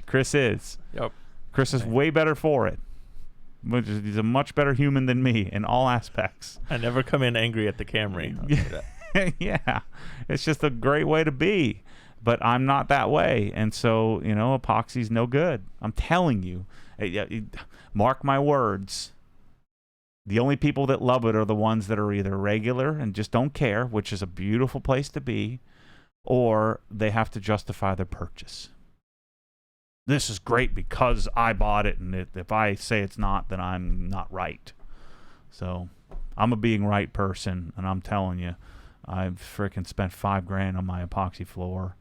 Chris is. Yep. Chris is way better for it. He's a much better human than me in all aspects. I never come in angry at the Camry. Yeah. It's just a great way to be. But I'm not that way. And so, epoxy's no good. I'm telling you. Mark my words. The only people that love it are the ones that are either regular and just don't care, which is a beautiful place to be, or they have to justify their purchase. This is great because I bought it, and if I say it's not, then I'm not right. So I'm a being right person, and I'm telling you, I've freaking spent $5,000 on my epoxy floor.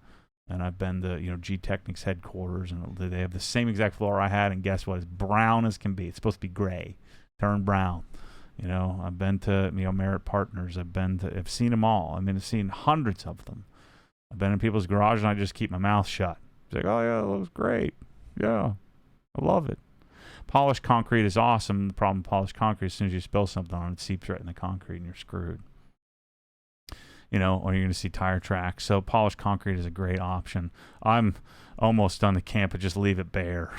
And I've been to, G-Technic's headquarters, and they have the same exact floor I had, and guess what? It's brown as can be. It's supposed to be gray. Turn brown. I've been to, Merit Partners. I've seen them all. I've seen hundreds of them. I've been in people's garage, and I just keep my mouth shut. It's like, oh, yeah, that looks great. Yeah, I love it. Polished concrete is awesome. The problem with polished concrete, as soon as you spill something on it, it seeps right in the concrete, and you're screwed. Or you're going to see tire tracks. So polished concrete is a great option. I'm almost done the camp, but just leave it bare.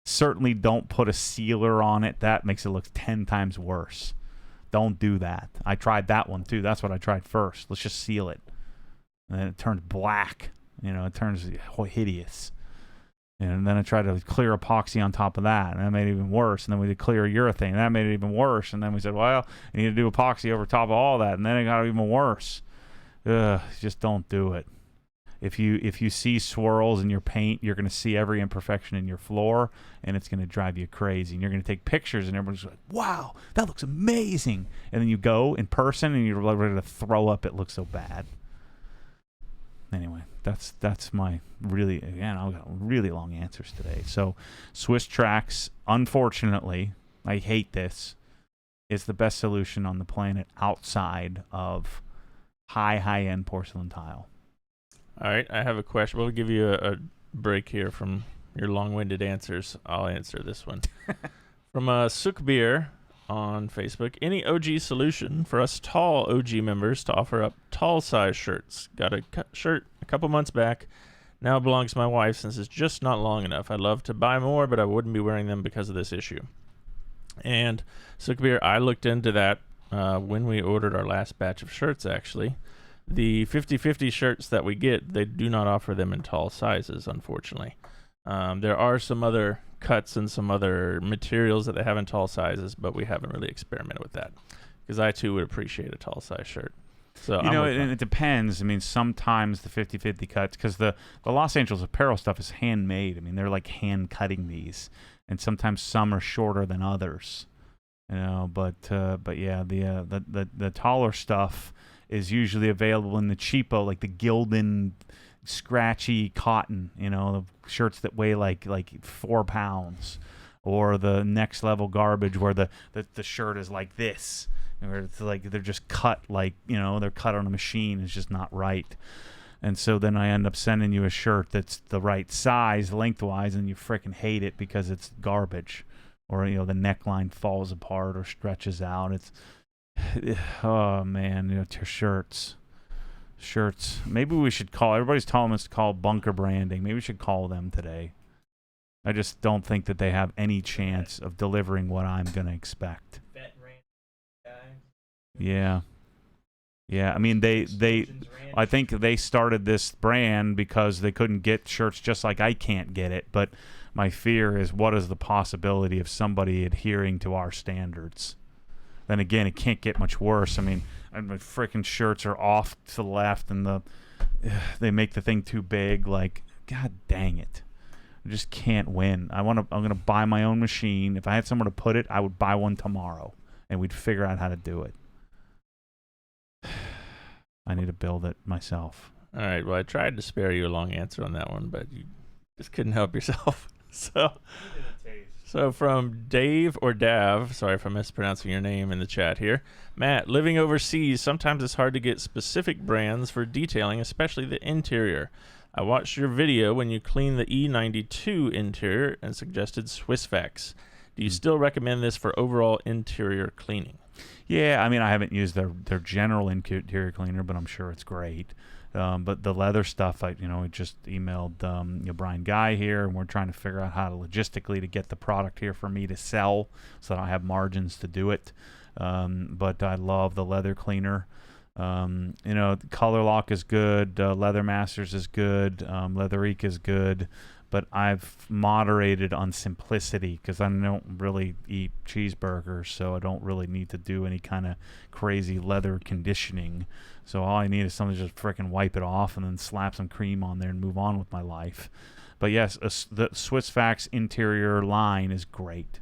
Certainly don't put a sealer on it. That makes it look 10 times worse. Don't do that. I tried that one too. That's what I tried first. Let's just seal it. And then it turns black. It turns hideous. And then I tried to clear epoxy on top of that, and that made it even worse. And then we did clear urethane, and that made it even worse. And then we said, well, you need to do epoxy over top of all that, and then it got even worse. Just don't do it. If you see swirls in your paint, you're going to see every imperfection in your floor, and it's going to drive you crazy. And you're going to take pictures, and everyone's like, wow, that looks amazing. And then you go in person, and you're ready to throw up. It looks so bad. Anyway, that's my really, again, I've got really long answers today. So Swiss Tracks, unfortunately, I hate this, is the best solution on the planet outside of high-end porcelain tile. All right, I have a question. We'll give you a break here from your long-winded answers. I'll answer this one. From Sook Beer on Facebook. Any OG solution for us tall OG members to offer up tall size shirts? Got a shirt a couple months back. Now it belongs to my wife since it's just not long enough. I'd love to buy more, but I wouldn't be wearing them because of this issue. And Sook Beer, I looked into that when we ordered our last batch of shirts, actually. The 50-50 shirts that we get, they do not offer them in tall sizes, unfortunately. There are some other cuts and some other materials that they have in tall sizes, but we haven't really experimented with that because I too would appreciate a tall size shirt. So and it depends. Sometimes the 50-50 cuts, because the Los Angeles apparel stuff is handmade. They're like hand cutting these, and sometimes some are shorter than others. But yeah, the taller stuff is usually available in the cheapo, like the Gildan scratchy cotton, the shirts that weigh like 4 pounds. or the next level garbage where the shirt is like this, or it's like they're just cut like, they're cut on a machine. It's just not right. And so then I end up sending you a shirt that's the right size lengthwise, and you frickin' hate it because it's garbage, or the neckline falls apart or stretches out. It's oh man, shirts. Maybe we should call. Everybody's telling us to call bunker branding. Maybe we should call them today. I just don't think that they have any chance of delivering what I'm gonna expect. Yeah. I mean, I think they started this brand because they couldn't get shirts just like I can't get it. But my fear is, what is the possibility of somebody adhering to our standards? Then again, it can't get much worse. I mean, my freaking shirts are off to the left, and they make the thing too big. Like, God dang it. I just can't win. I'm going to buy my own machine. If I had somewhere to put it, I would buy one tomorrow, and we'd figure out how to do it. I need to build it myself. All right. Well, I tried to spare you a long answer on that one, but you just couldn't help yourself. So from Dave or Dav, sorry if I'm mispronouncing your name in the chat here. Matt, living overseas, sometimes it's hard to get specific brands for detailing, especially the interior. I watched your video when you cleaned the E92 interior and suggested Swissvax. Do you still recommend this for overall interior cleaning? Yeah, I mean, I haven't used their general interior cleaner, but I'm sure it's great. But the leather stuff, I just emailed Brian Guy here, and we're trying to figure out how to logistically to get the product here for me to sell, so I don't have margins to do it. But I love the leather cleaner. Color Lock is good, Leather Masters is good, Leatherique is good. But I've moderated on simplicity because I don't really eat cheeseburgers, so I don't really need to do any kind of crazy leather conditioning. So all I need is something to just frickin' wipe it off and then slap some cream on there and move on with my life. But yes, the Swissvax interior line is great.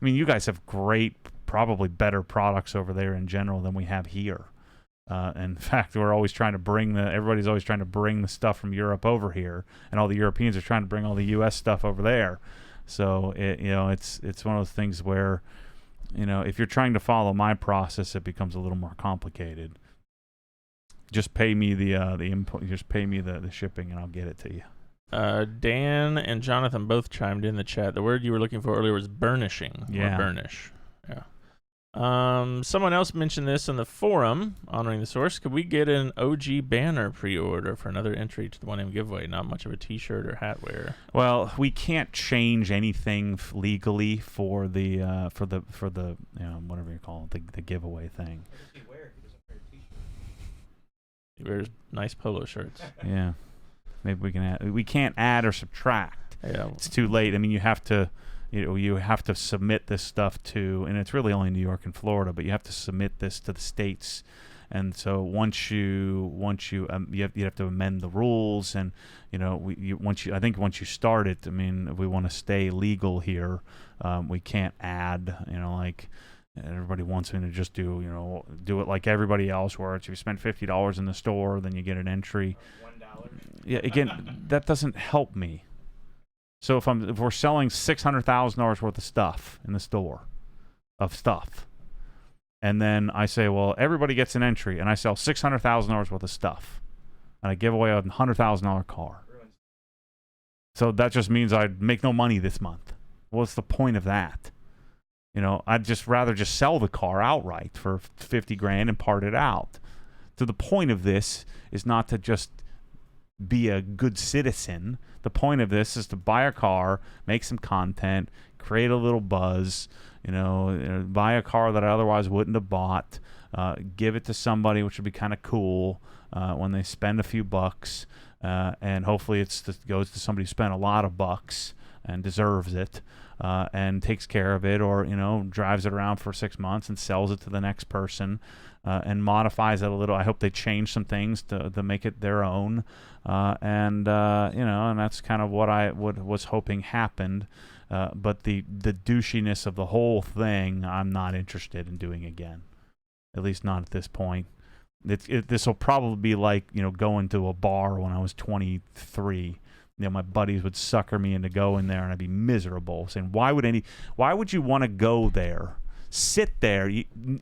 I mean, you guys have great, probably better products over there in general than we have here. In fact, everybody's always trying to bring the stuff from Europe over here, and all the Europeans are trying to bring all the U.S. stuff over there. So it's one of those things where, if you're trying to follow my process, it becomes a little more complicated. Just pay me the import. Just pay me the shipping, and I'll get it to you. Dan and Jonathan both chimed in the chat. The word you were looking for earlier was burnishing. Yeah. Or burnish. Yeah. Someone else mentioned this in the forum, honoring the source. Could we get an OG banner pre-order for another entry to the 1M giveaway? Not much of a T-shirt or hat wear. Well, we can't change anything legally for the whatever you call it, the giveaway thing. What does he wear? He doesn't wear a T-shirt. He wears nice polo shirts. Yeah, maybe we can add. We can't add or subtract. Yeah, it's too late. I mean, you have to submit this stuff to, and it's really only New York and Florida, but you have to submit this to the states. And so once you have to amend the rules, and once you start it, I mean, if we want to stay legal here, we can't add, like everybody wants me to just do it like everybody else, where it's if you spend $50 in the store, then you get an entry. $1. Yeah, again, that doesn't help me. So if we're selling $600,000 worth of stuff in the store, and then I say, well, everybody gets an entry, and I sell $600,000 worth of stuff, and I give away a $100,000 car. So that just means I'd make no money this month. What's the point of that? I'd just rather just sell the car outright for $50,000 and part it out. So the point of this is not to just be a good citizen. The point of this is to buy a car, make some content, create a little buzz, buy a car that I otherwise wouldn't have bought, give it to somebody, which would be kind of cool when they spend a few bucks, and hopefully it goes to somebody who spent a lot of bucks and deserves it, and takes care of it, or drives it around for 6 months and sells it to the next person, and modifies it a little. I hope they change some things to make it their own, and that's kind of what I was hoping happened. But the douchiness of the whole thing, I'm not interested in doing again, at least not at this point. This will probably be like going to a bar when I was 23. my buddies would sucker me into going there, and I'd be miserable, saying, why would you want to go there? Sit there.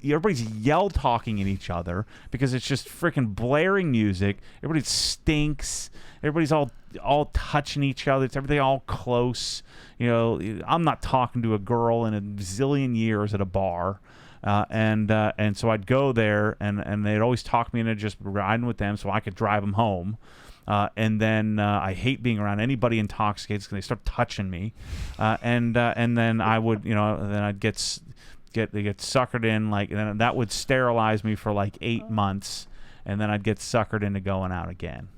Everybody's yell talking at each other because it's just freaking blaring music. Everybody stinks. Everybody's all touching each other. It's everything all close. I'm not talking to a girl in a zillion years at a bar. And so I'd go there, and they'd always talk me into just riding with them so I could drive them home. And then I hate being around anybody intoxicated because they start touching me. And then I would, then I'd get suckered in, and then that would sterilize me for 8 months, and then I'd get suckered into going out again.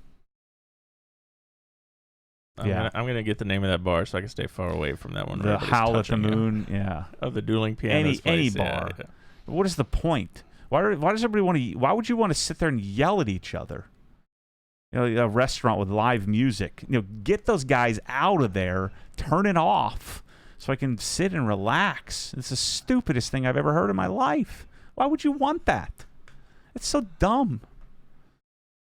I'm gonna get the name of that bar so I can stay far away from that one. The Howl at the Moon, yeah. Oh, the dueling pianos. Any bar. Yeah. What is the point? Why does everybody want to? Why would you want to sit there and yell at each other? A restaurant with live music. Get those guys out of there. Turn it off so I can sit and relax. It's the stupidest thing I've ever heard in my life. Why would you want that? It's so dumb.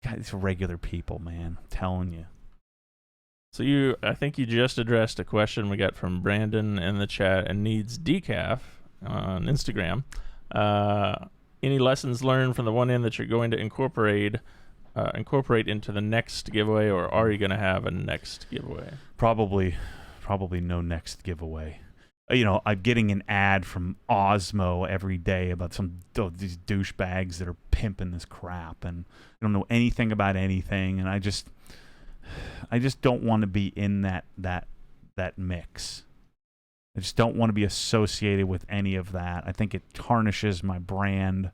God, it's regular people, man. I'm telling you. So I think you just addressed a question we got from Brandon in the chat and needs decaf on Instagram. Any lessons learned from the one end that you're going to incorporate into the next giveaway, or are you going to have a next giveaway? Probably no next giveaway. I'm getting an ad from Osmo every day about these douchebags that are pimping this crap, and I don't know anything about anything, and I just don't want to be in that mix. I just don't want to be associated with any of that. I think it tarnishes my brand.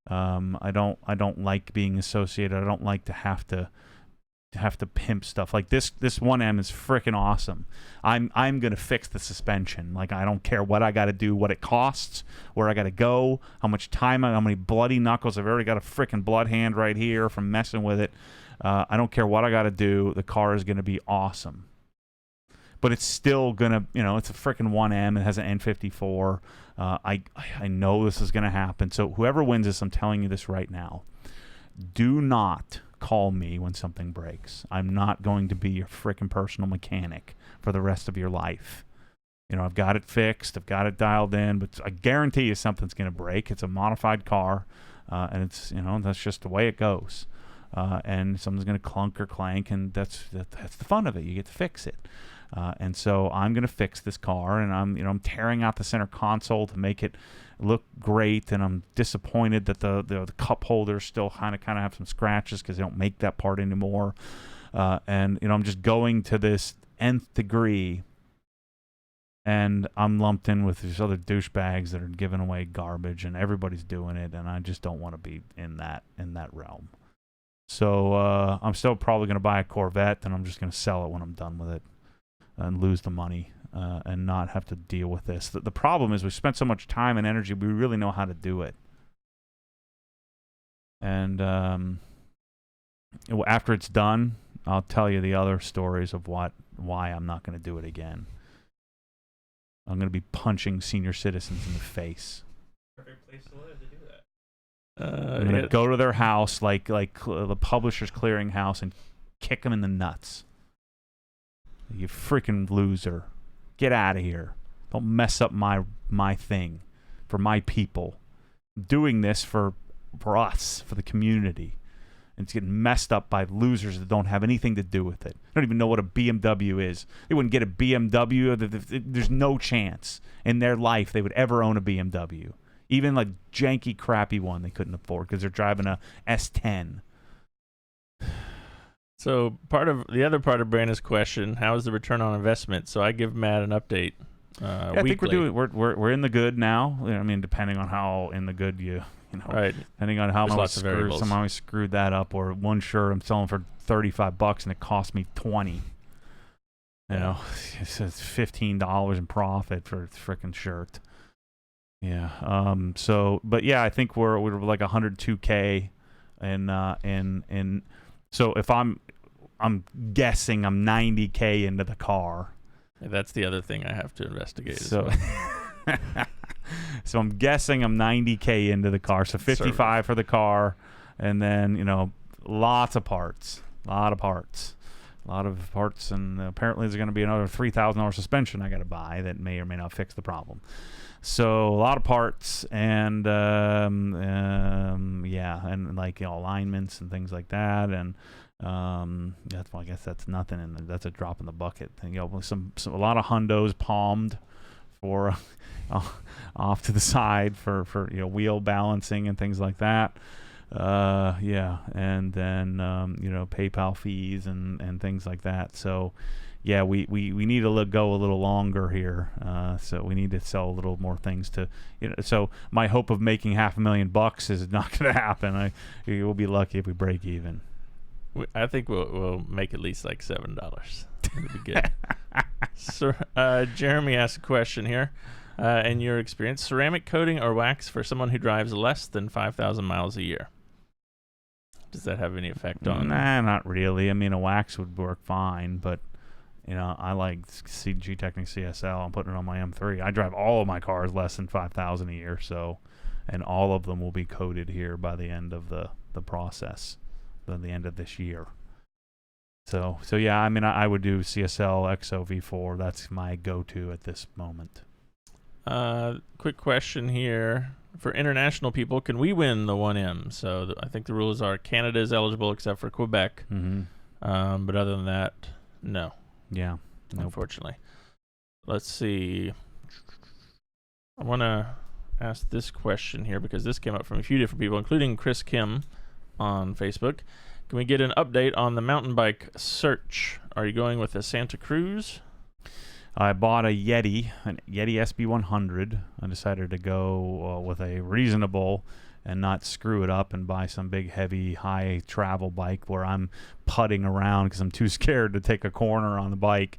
I don't like being associated. I don't like to have to pimp stuff. Like this 1M is freaking awesome. I'm gonna fix the suspension. I don't care what I got to do, what it costs, where I got to go, how much time, how many bloody knuckles. I've already got a freaking blood hand right here from messing with it. I don't care what I got to do. The car is gonna be awesome. But it's still gonna, it's a freaking 1M. It has an N54. I know this is gonna happen. So whoever wins this, I'm telling you this right now. Do not call me when something breaks. I'm not going to be your freaking personal mechanic for the rest of your life. I've got it fixed. I've got it dialed in. But I guarantee you something's gonna break. It's a modified car, and it's that's just the way it goes. And something's gonna clunk or clank, and that's the fun of it. You get to fix it. And so I'm going to fix this car, and I'm tearing out the center console to make it look great, and I'm disappointed that the cup holders still kind of have some scratches because they don't make that part anymore. And I'm just going to this nth degree, and I'm lumped in with these other douchebags that are giving away garbage, and everybody's doing it, and I just don't want to be in that realm. So I'm still probably going to buy a Corvette, and I'm just going to sell it when I'm done with it. And lose the money and not have to deal with this. The problem is we spent so much time and energy, we really know how to do it. And after it's done, I'll tell you the other stories of why I'm not going to do it again. I'm going to be punching senior citizens in the face. Perfect place to live to do that. I'm going to go to their house like the Publishers Clearinghouse and kick them in the nuts. You freaking loser. Get out of here. Don't mess up my thing for my people. I'm doing this for us, for the community. And it's getting messed up by losers that don't have anything to do with it. They don't even know what a BMW is. They wouldn't get a BMW. There's no chance in their life they would ever own a BMW. Even like janky, crappy one they couldn't afford because they're driving a S10. So the other part of Brandon's question, how is the return on investment? So I give Matt an update. I think we're in the good now. I mean, depending on how in the good right. Depending on how much somehow I screwed that up, or one shirt I'm selling for $35 and it cost me $20. It's $15 in profit for a freaking shirt. Yeah. But yeah, I think we're like 102K, and so if I'm guessing I'm 90K into the car. That's the other thing I have to investigate. So, so I'm guessing I'm 90K into the car. So 55 for the car, and then lots of parts, a lot of parts, and apparently there's going to be another $3,000 suspension I got to buy that may or may not fix the problem. So a lot of parts, and yeah, and like alignments and things like that, and that's, well, I guess that's nothing, and that's a drop in the bucket. And, a lot of hundos palmed for off to the side for wheel balancing and things like that. Yeah, and then PayPal fees and things like that. So yeah, we need to go a little longer here. So we need to sell a little more things to, so my hope of making $500,000 is not going to happen. We'll be lucky if we break even. I think we'll make at least like $7. It'll be good. So, Jeremy asked a question here. In your experience, ceramic coating or wax for someone who drives less than 5,000 miles a year? Does that have any effect on? Nah, not really. I mean, a wax would work fine, but I like CG Technic CSL. I'm putting it on my M3. I drive all of my cars less than 5,000 a year, so, and all of them will be coated here by the end of the process, by the end of this year. So yeah, I mean, I would do CSL XO V4. That's my go-to at this moment. Quick question here. For international people, can we win the 1M? So I think the rules are Canada is eligible except for Quebec. Mm-hmm. But other than that, no. Yeah. Nope. Unfortunately. Let's see. I want to ask this question here because this came up from a few different people, including Chris Kim on Facebook. Can we get an update on the mountain bike search? Are you going with a Santa Cruz? I bought a Yeti SB100. I decided to go with a reasonable and not screw it up and buy some big, heavy, high travel bike where I'm putting around because I'm too scared to take a corner on the bike,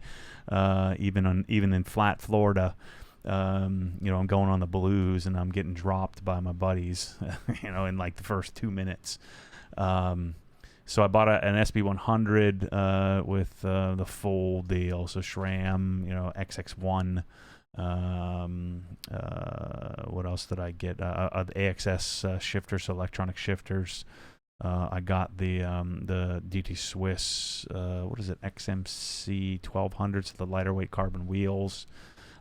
even in flat Florida. I'm going on the blues and I'm getting dropped by my buddies, in like the first 2 minutes. So I bought an SB100 with the full deal. So SRAM, XX1. What else did I get? The AXS shifters, so electronic shifters. I got the DT Swiss. What is it? XMC 1200. So the lighter weight carbon wheels.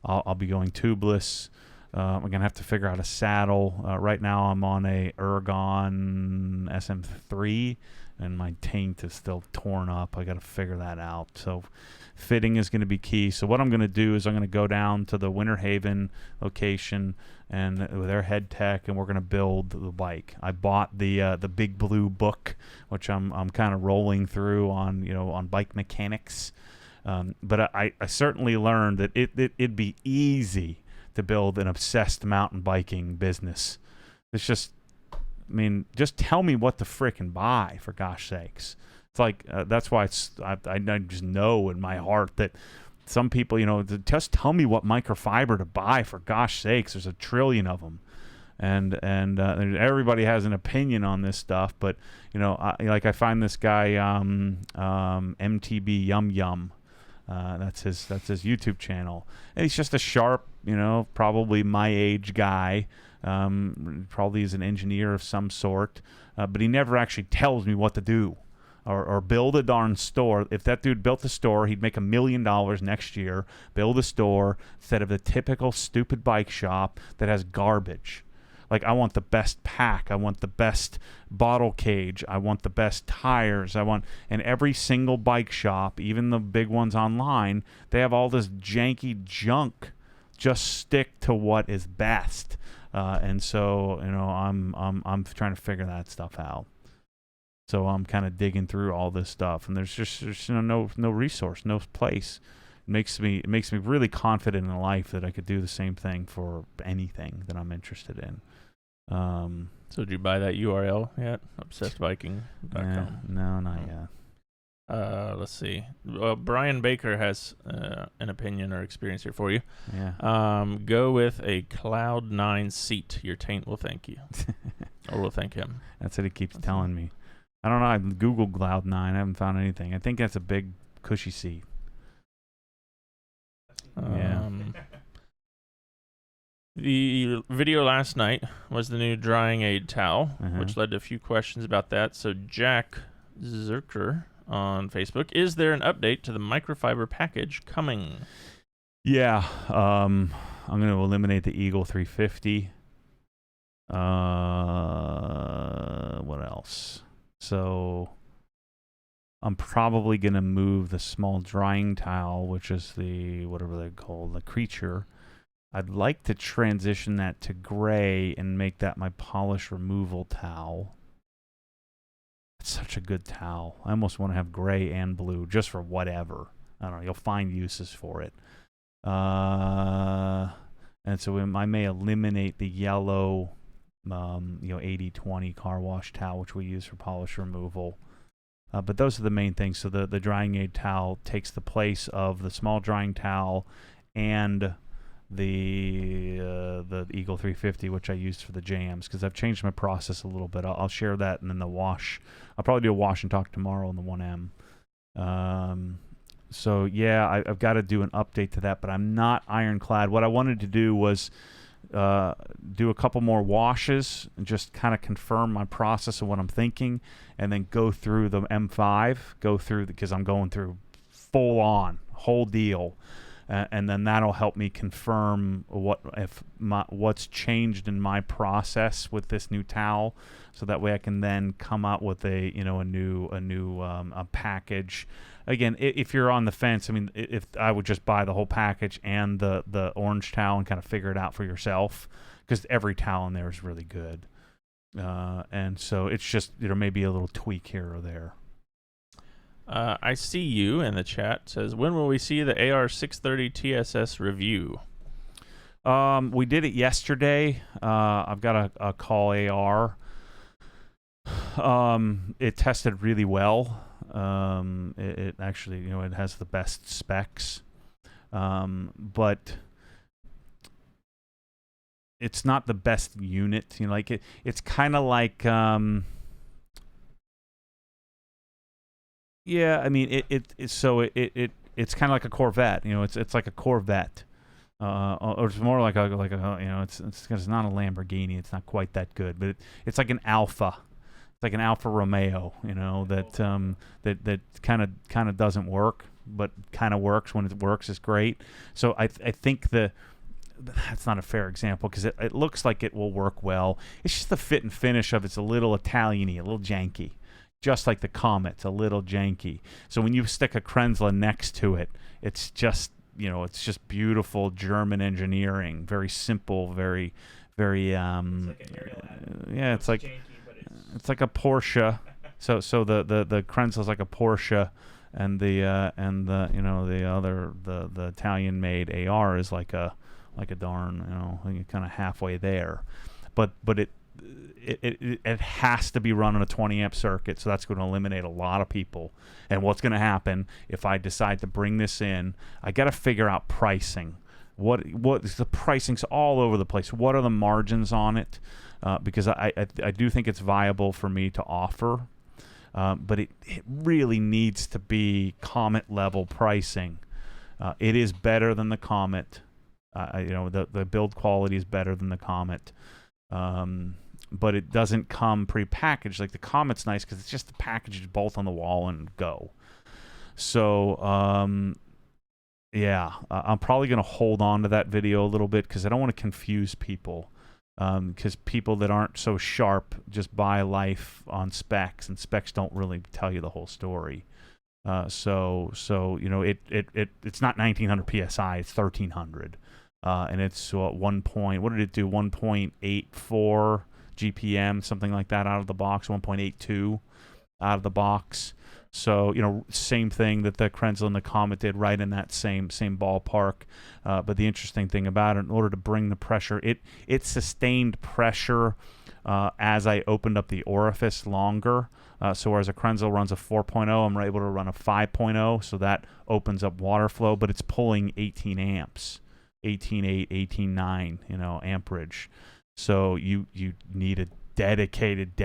I'll be going tubeless. I'm gonna have to figure out a saddle. Right now I'm on a Ergon SM3. And my taint is still torn up. I got to figure that out. So fitting is going to be key. So what I'm going to do is I'm going to go down to the Winter Haven location and with their head tech, and we're going to build the bike. I bought the Big Blue book, which I'm kind of rolling through on bike mechanics. But I certainly learned that it'd be easy to build an obsessed mountain biking business. It's just tell me what to frickin' buy, for gosh sakes. It's like, that's why I just know in my heart that some people, just tell me what microfiber to buy, for gosh sakes. There's a trillion of them. And everybody has an opinion on this stuff, but, I find this guy, MTB Yum Yum. That's his YouTube channel. And he's just a sharp, probably my age guy. Probably is an engineer of some sort, but he never actually tells me what to do or build a darn store. If that dude built a store, he'd make $1 million next year. Build a store instead of the typical stupid bike shop that has garbage. Like, I want the best pack. I want the best bottle cage. I want the best tires. And every single bike shop, even the big ones online, they have all this janky junk. Just stick to what is best. And so, I'm trying to figure that stuff out. So I'm kind of digging through all this stuff, and there's no resource, no place. It makes me really confident in life that I could do the same thing for anything that I'm interested in. So did you buy that URL yet? ObsessedBiking.com? No, not yet. Let's see. Well, Brian Baker has an opinion or experience here for you. Yeah. Go with a Cloud 9 seat. Your taint will thank you. Or will thank him. That's what he keeps telling me. I don't know. I've Googled Cloud 9. I haven't found anything. I think that's a big, cushy seat. Yeah. The video last night was the new drying aid towel, Uh-huh. which led to a few questions about that. So Jack Zerker on Facebook. Is there an update to the microfiber package coming? Yeah, I'm going to eliminate the Eagle 350. What else? So I'm probably going to move the small drying towel, which is the, whatever they call the creature. I'd like to transition that to gray and make that my polish removal towel. It's such a good towel. I almost want to have gray and blue just for whatever. I don't know. You'll find uses for it. And so I may eliminate the yellow, 80/20 car wash towel, which we use for polish removal. But those are the main things. So the drying aid towel takes the place of the small drying towel and the Eagle 350, which I used for the jams, because I've changed my process a little bit. I'll share that, and then the wash. I'll probably do a wash and talk tomorrow on the 1M. So yeah, I've got to do an update to that, but I'm not ironclad. What I wanted to do was do a couple more washes and just kind of confirm my process of what I'm thinking, and then go through the M5, because I'm going through full on, whole deal. And then that'll help me confirm what's changed in my process with this new towel, so that way I can then come out with a new package. Again, if you're on the fence, I mean, if I would just buy the whole package and the orange towel and kind of figure it out for yourself, because every towel in there is really good. And so it's just maybe a little tweak here or there. I see you in the chat. Says, when will we see the AR630 TSS review? We did it yesterday. I've got a call AR. It tested really well. It actually, it has the best specs. But it's not the best unit. It's kind of like... Yeah, I mean, it's kind of like a Corvette. It's like a Corvette, or it's more like it's not a Lamborghini. It's not quite that good, but it's like an Alfa. It's like an Alfa Romeo. That kind of doesn't work, but kind of works. When it works, it's great. So I think that's not a fair example, because it looks like it will work well. It's just the fit and finish of it's a little Italian-y, a little janky. Just like the Comet's a little janky. So when you stick a Krenzler next to it, it's just beautiful German engineering, very simple, very very it's like janky, but it's like a Porsche. so the Krenzler's like a Porsche, and the Italian made AR is like a darn kind of halfway there, but it has to be run on a 20 amp circuit, so that's going to eliminate a lot of people. And what's going to happen if I decide to bring this in? I got to figure out pricing. What is the pricing's all over the place? What are the margins on it? Because I do think it's viable for me to offer, but it really needs to be Comet level pricing. It is better than the Comet. The build quality is better than the Comet. But it doesn't come pre-packaged. Like the Comet's nice because it's just the package, just bolt on the wall and go. So, I'm probably going to hold on to that video a little bit, because I don't want to confuse people. Because people that aren't so sharp just buy life on specs, and specs don't really tell you the whole story. It's not 1900 psi, it's 1300. And it's what did it do? 1.84 GPM, something like that out of the box, 1.82 out of the box. So, same thing that the Krenzler and the Comet did, right in that same ballpark. But the interesting thing about it, in order to bring the pressure, it sustained pressure as I opened up the orifice longer. So whereas a Krenzler runs a 4.0, I'm able to run a 5.0, so that opens up water flow, but it's pulling 18 amps. 18.8, 18.9, amperage. So you need a dedicated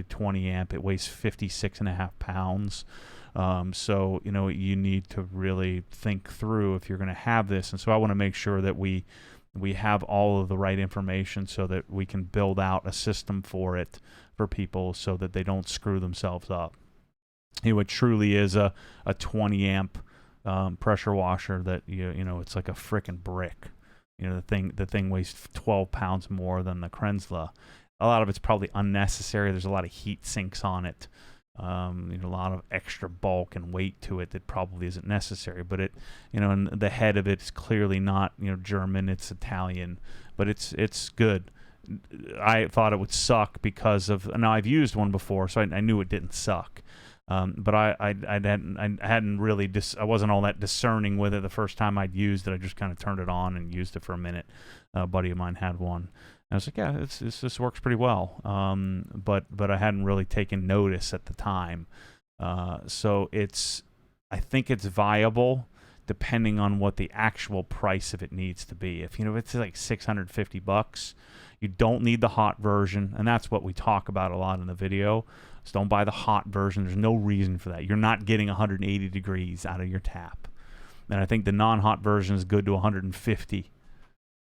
20 amp. It weighs 56.5 pounds. So you need to really think through if you're going to have this. And so I want to make sure that we have all of the right information so that we can build out a system for it for people, so that they don't screw themselves up. It truly is a 20 amp pressure washer that you know it's like a frickin' brick. You know, the thing weighs 12 pounds more than the Krenzla. A lot of it's probably unnecessary. There's a lot of heat sinks on it. You know, a lot of extra bulk and weight to it that probably isn't necessary. But it, you know, and the head of it is clearly not, you know, German. It's Italian, but it's good. I thought it would suck because of. Now I've used one before, so I knew it didn't suck. But I hadn't really I wasn't all that discerning with it the first time I'd used it. I just kind of turned it on and used it for a minute. A buddy of mine had one. I was like, yeah, this works pretty well. But I hadn't really taken notice at the time. So I think it's viable depending on what the actual price of it needs to be. If it's like $650, you don't need the hot version, and that's what we talk about a lot in the video. So don't buy the hot version. There's no reason for that. You're not getting 180 degrees out of your tap. And I think the non-hot version is good to 150.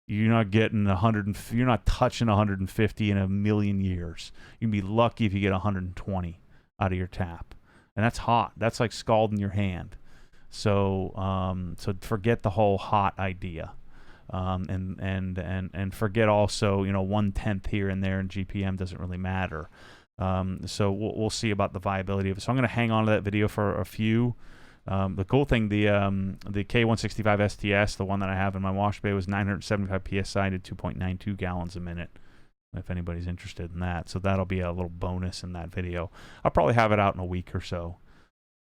You're not getting 100. You're not touching 150 in a million years. You'd be lucky if you get 120 out of your tap, and that's hot. That's like scalding your hand. So forget the whole hot idea, and forget also 1/10 here and there in GPM doesn't really matter. So we'll see about the viability of it. So I'm going to hang on to that video for a few. The cool thing, the K165 STS, the one that I have in my wash bay, was 975 PSI, did 2.92 gallons a minute, if anybody's interested in that. So that'll be a little bonus in that video. I'll probably have it out in a week or so.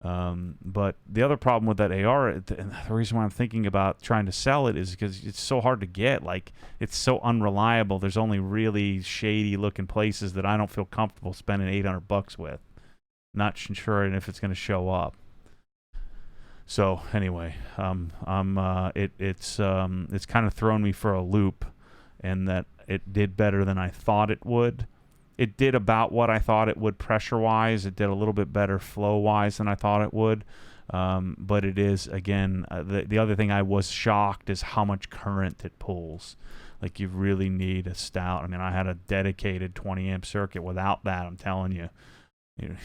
But the other problem with that AR, and the reason why I'm thinking about trying to sell it is because it's so hard to get. Like, it's so unreliable. There's only really shady looking places that I don't feel comfortable spending $800 with. Not sure if it's going to show up. So anyway, it's kind of thrown me for a loop, and that it did better than I thought it would. It did about what I thought it would pressure-wise. It did a little bit better flow-wise than I thought it would. But it is, again, the other thing I was shocked is how much current it pulls. Like, you really need a stout. I mean, I had a dedicated 20-amp circuit. Without that, I'm telling you,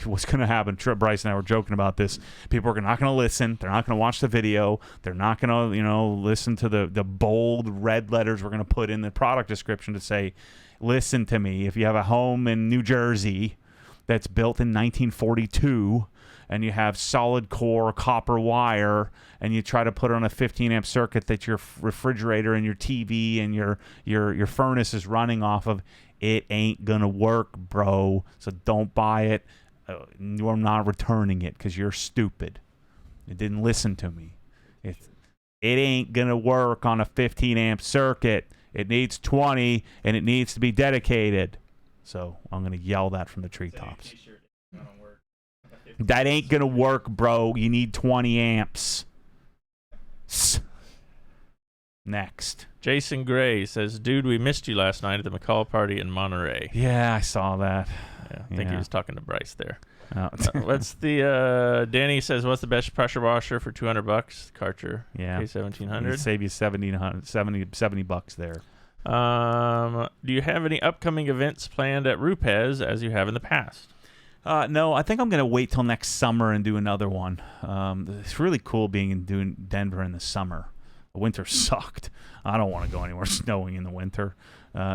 what's going to happen? Bryce and I were joking about this. People are not going to listen. They're not going to watch the video. They're not going to, listen to the bold red letters we're going to put in the product description to say, listen to me. If you have a home in New Jersey that's built in 1942 and you have solid core copper wire and you try to put it on a 15-amp circuit that your refrigerator and your TV and your furnace is running off of, it ain't going to work, bro. So don't buy it. You're not returning it because you're stupid. It didn't listen to me. It ain't going to work on a 15-amp circuit. It needs 20, and it needs to be dedicated. So I'm going to yell that from the treetops. That ain't going to work, bro. You need 20 amps. Next. Jason Gray says, dude, we missed you last night at the McCall party in Monterey. Yeah, I saw that. Yeah, I think he was talking to Bryce there. Oh. Danny says, what's the best pressure washer for $200? Karcher. Yeah. K1700. Save you $70 there. Do you have any upcoming events planned at Rupes as you have in the past? No, I think I'm going to wait till next summer and do another one. It's really cool doing Denver in the summer. The winter sucked. I don't want to go anywhere snowing in the winter.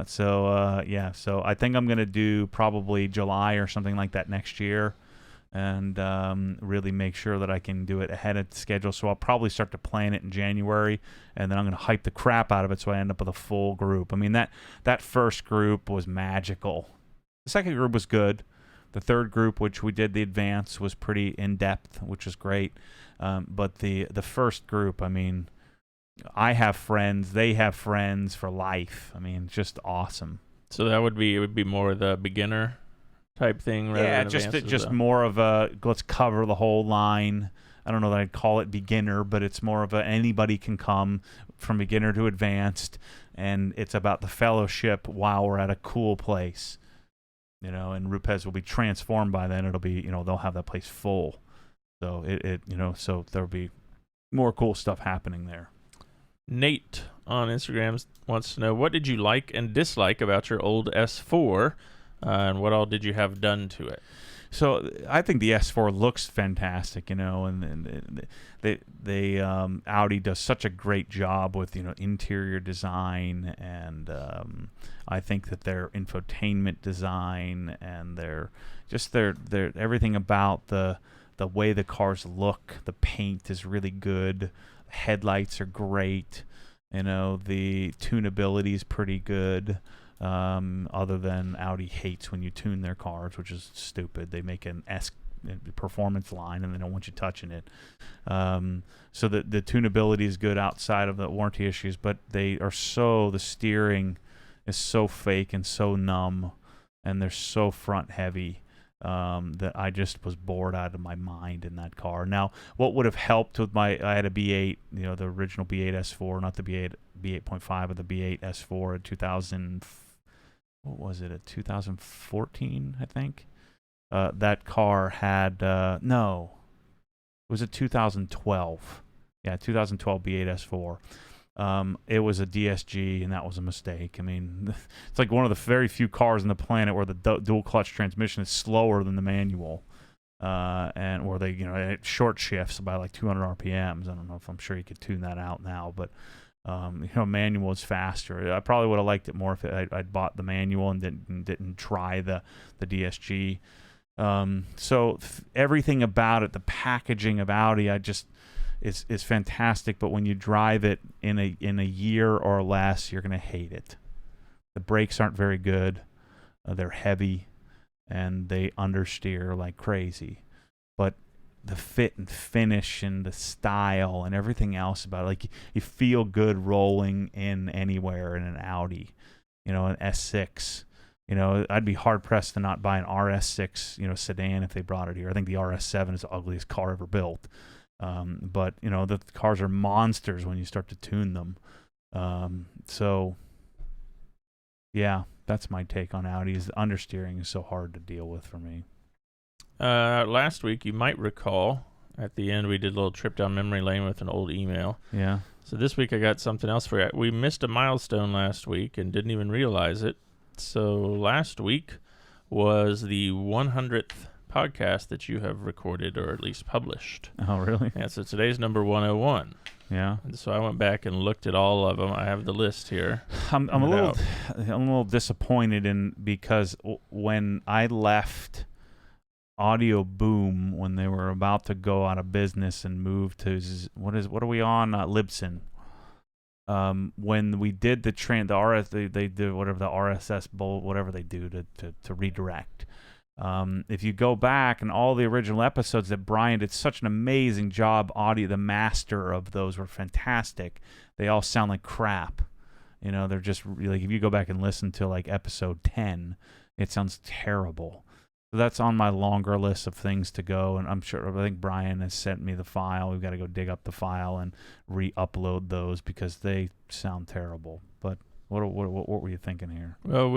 So I think I'm going to do probably July or something like that next year, and really make sure that I can do it ahead of schedule. So I'll probably start to plan it in January, and then I'm going to hype the crap out of it so I end up with a full group. I mean, that first group was magical. The second group was good. The third group, which we did the advance, was pretty in-depth, which was great. But the first group, I mean, I have friends, they have friends for life. I mean, just awesome. So it would be more the beginner type thing, rather than just more of a let's cover the whole line. I don't know that I'd call it beginner, but it's more of a anybody can come from beginner to advanced, and it's about the fellowship while we're at a cool place. And Rupes will be transformed by then. It'll be, they'll have that place full. So so there'll be more cool stuff happening there. Nate on Instagram wants to know, what did you like and dislike about your old S4, and what all did you have done to it? So I think the S4 looks fantastic, and Audi does such a great job with interior design, and I think that their infotainment design and their everything about the way the cars look, the paint is really good, headlights are great, the tunability is pretty good. Other than Audi hates when you tune their cars, which is stupid. They make an S performance line and they don't want you touching it. So the tunability is good outside of the warranty issues, but the steering is so fake and so numb, and they're so front heavy that I just was bored out of my mind in that car. Now, what would have helped with I had a B8, the original B8 S4, not the B8.5, but the B8 S4 in 2014, I think. That car had, it was a 2012. Yeah, 2012 B8 S4. It was a DSG, and that was a mistake. I mean, it's like one of the very few cars on the planet where the dual clutch transmission is slower than the manual, and where it short shifts by like 200 RPMs. I don't know if I'm sure you could tune that out now, but manual is faster. I probably would have liked it more if I'd bought the manual and didn't try the DSG. So everything about it, the packaging of Audi, is fantastic. But when you drive it in a year or less, you're gonna hate it. The brakes aren't very good. They're heavy, and they understeer like crazy. But the fit and finish and the style and everything else about it, like you feel good rolling in anywhere in an Audi, an S6. I'd be hard pressed to not buy an RS6, sedan if they brought it here. I think the RS7 is the ugliest car ever built. But the cars are monsters when you start to tune them. So yeah, that's my take on Audi. Is the understeering is so hard to deal with for me. Last week, you might recall, at the end, we did a little trip down memory lane with an old email. Yeah. So this week, I got something else for you. We missed a milestone last week and didn't even realize it. So last week was the 100th podcast that you have recorded, or at least published. Oh, really? Yeah, so today's number 101. Yeah. And so I went back and looked at all of them. I have the list here. I'm a little disappointed because when I left Audio Boom, when they were about to go out of business and move to what are we on, Libsyn, when we did the they do whatever the RSS bolt, whatever they do to redirect. If you go back and all the original episodes that Brian did such an amazing job, the master of those were fantastic. They all sound like crap. They're just like, if you go back and listen to like episode 10, it sounds terrible. So that's on my longer list of things to go, and I think Brian has sent me the file. We've got to go dig up the file and re-upload those because they sound terrible. But what were you thinking here? Well,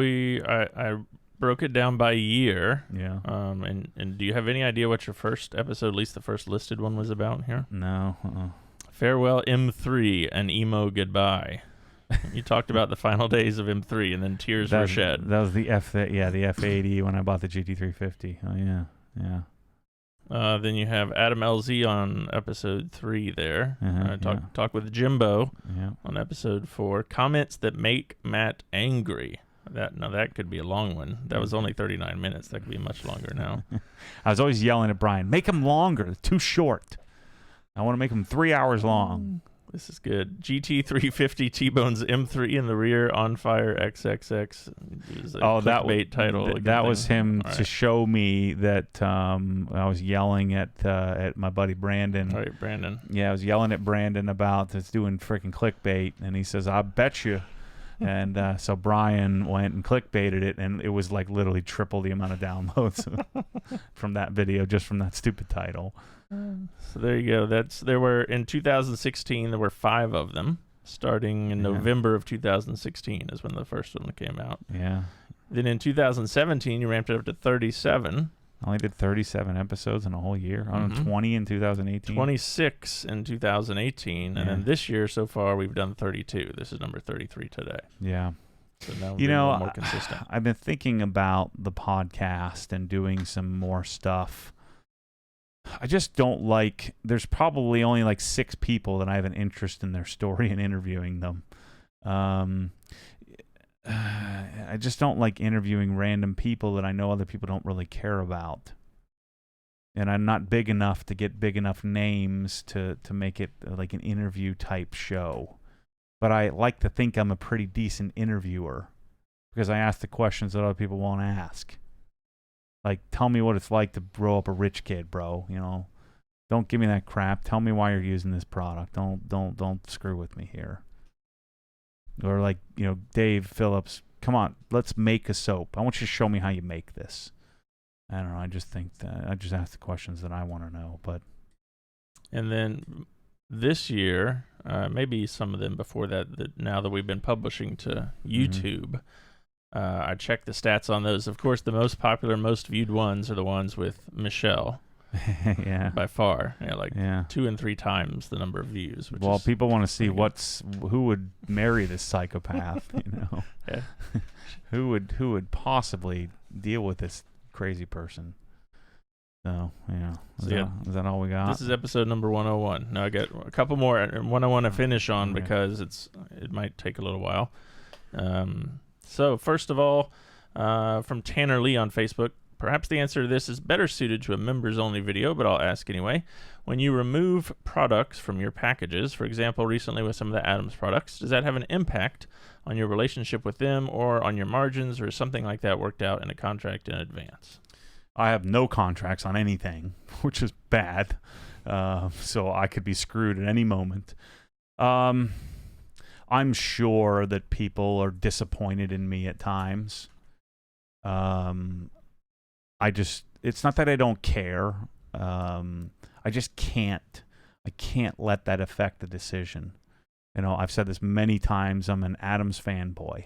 I broke it down by year. Yeah. And do you have any idea what your first episode, at least the first listed one, was about here? No. Farewell M3, an emo goodbye. You talked about the final days of M3, and then tears were shed. That was the the F80 when I bought the GT350. Oh yeah. Then you have Adam LZ on episode 3 there. Talk with Jimbo on episode 4. Comments that make Matt angry. That could be a long one. That was only 39 minutes. That could be much longer now. I was always yelling at Brian, make them longer. They're too short. I want to make them 3 hours long. This is good. GT350 T-Bones M3 in the rear, on fire XXX. That title. That was him to show me that I was yelling at my buddy Brandon. All right, Brandon. Yeah, I was yelling at Brandon about it's doing freaking clickbait, and he says, "I bet you." And so Brian went and clickbaited it, and it was like literally triple the amount of downloads from that video, just from that stupid title. So there you go. There were in 2016. There were 5 of them. Starting in November of 2016 is when the first one came out. Yeah. Then in 2017, you ramped it up to 37. I only did 37 episodes in a whole year. 20 in 2018. 26 in 2018. And then this year so far, we've done 32. This is number 33 today. Yeah. So now we're You being a know, little more consistent. I've been thinking about the podcast and doing some more stuff. I just don't like, there's probably only like 6 people that I have an interest in their story and interviewing them. I just don't like interviewing random people that I know other people don't really care about. And I'm not big enough to get big enough names to make it like an interview type show. But I like to think I'm a pretty decent interviewer because I ask the questions that other people won't ask. Like, tell me what it's like to grow up a rich kid, bro. You know, don't give me that crap. Tell me why you're using this product. Don't screw with me here. Or like, you know, Dave Phillips, come on, let's make a soap. I want you to show me how you make this. I don't know. I just think that I just ask the questions that I want to know. But And then this year, maybe some of them before that, now that we've been publishing to YouTube, I checked the stats on those. Of course, the most popular, most viewed ones are the ones with Michelle. yeah, by far, yeah. 2 and 3 times the number of views. Which Well, is people want to see pretty who would marry this psychopath, you know? Yeah. who would possibly deal with this crazy person? So, yeah. Is that all we got? This is episode number 101. Now I got a couple more, one I want to finish on Okay. because it might take a little while. So first of all, from Tanner Lee on Facebook, perhaps the answer to this is better suited to a members-only video, but I'll ask anyway. When you remove products from your packages, for example, recently with some of the Adams products, does that have an impact on your relationship with them or on your margins or something like that worked out in a contract in advance? I have no contracts on anything, which is bad. So I could be screwed at any moment. I'm sure that people are disappointed in me at times. It's not that I don't care. I just can't. I can't let that affect the decision. You know, I've said this many times. I'm an Adams fanboy.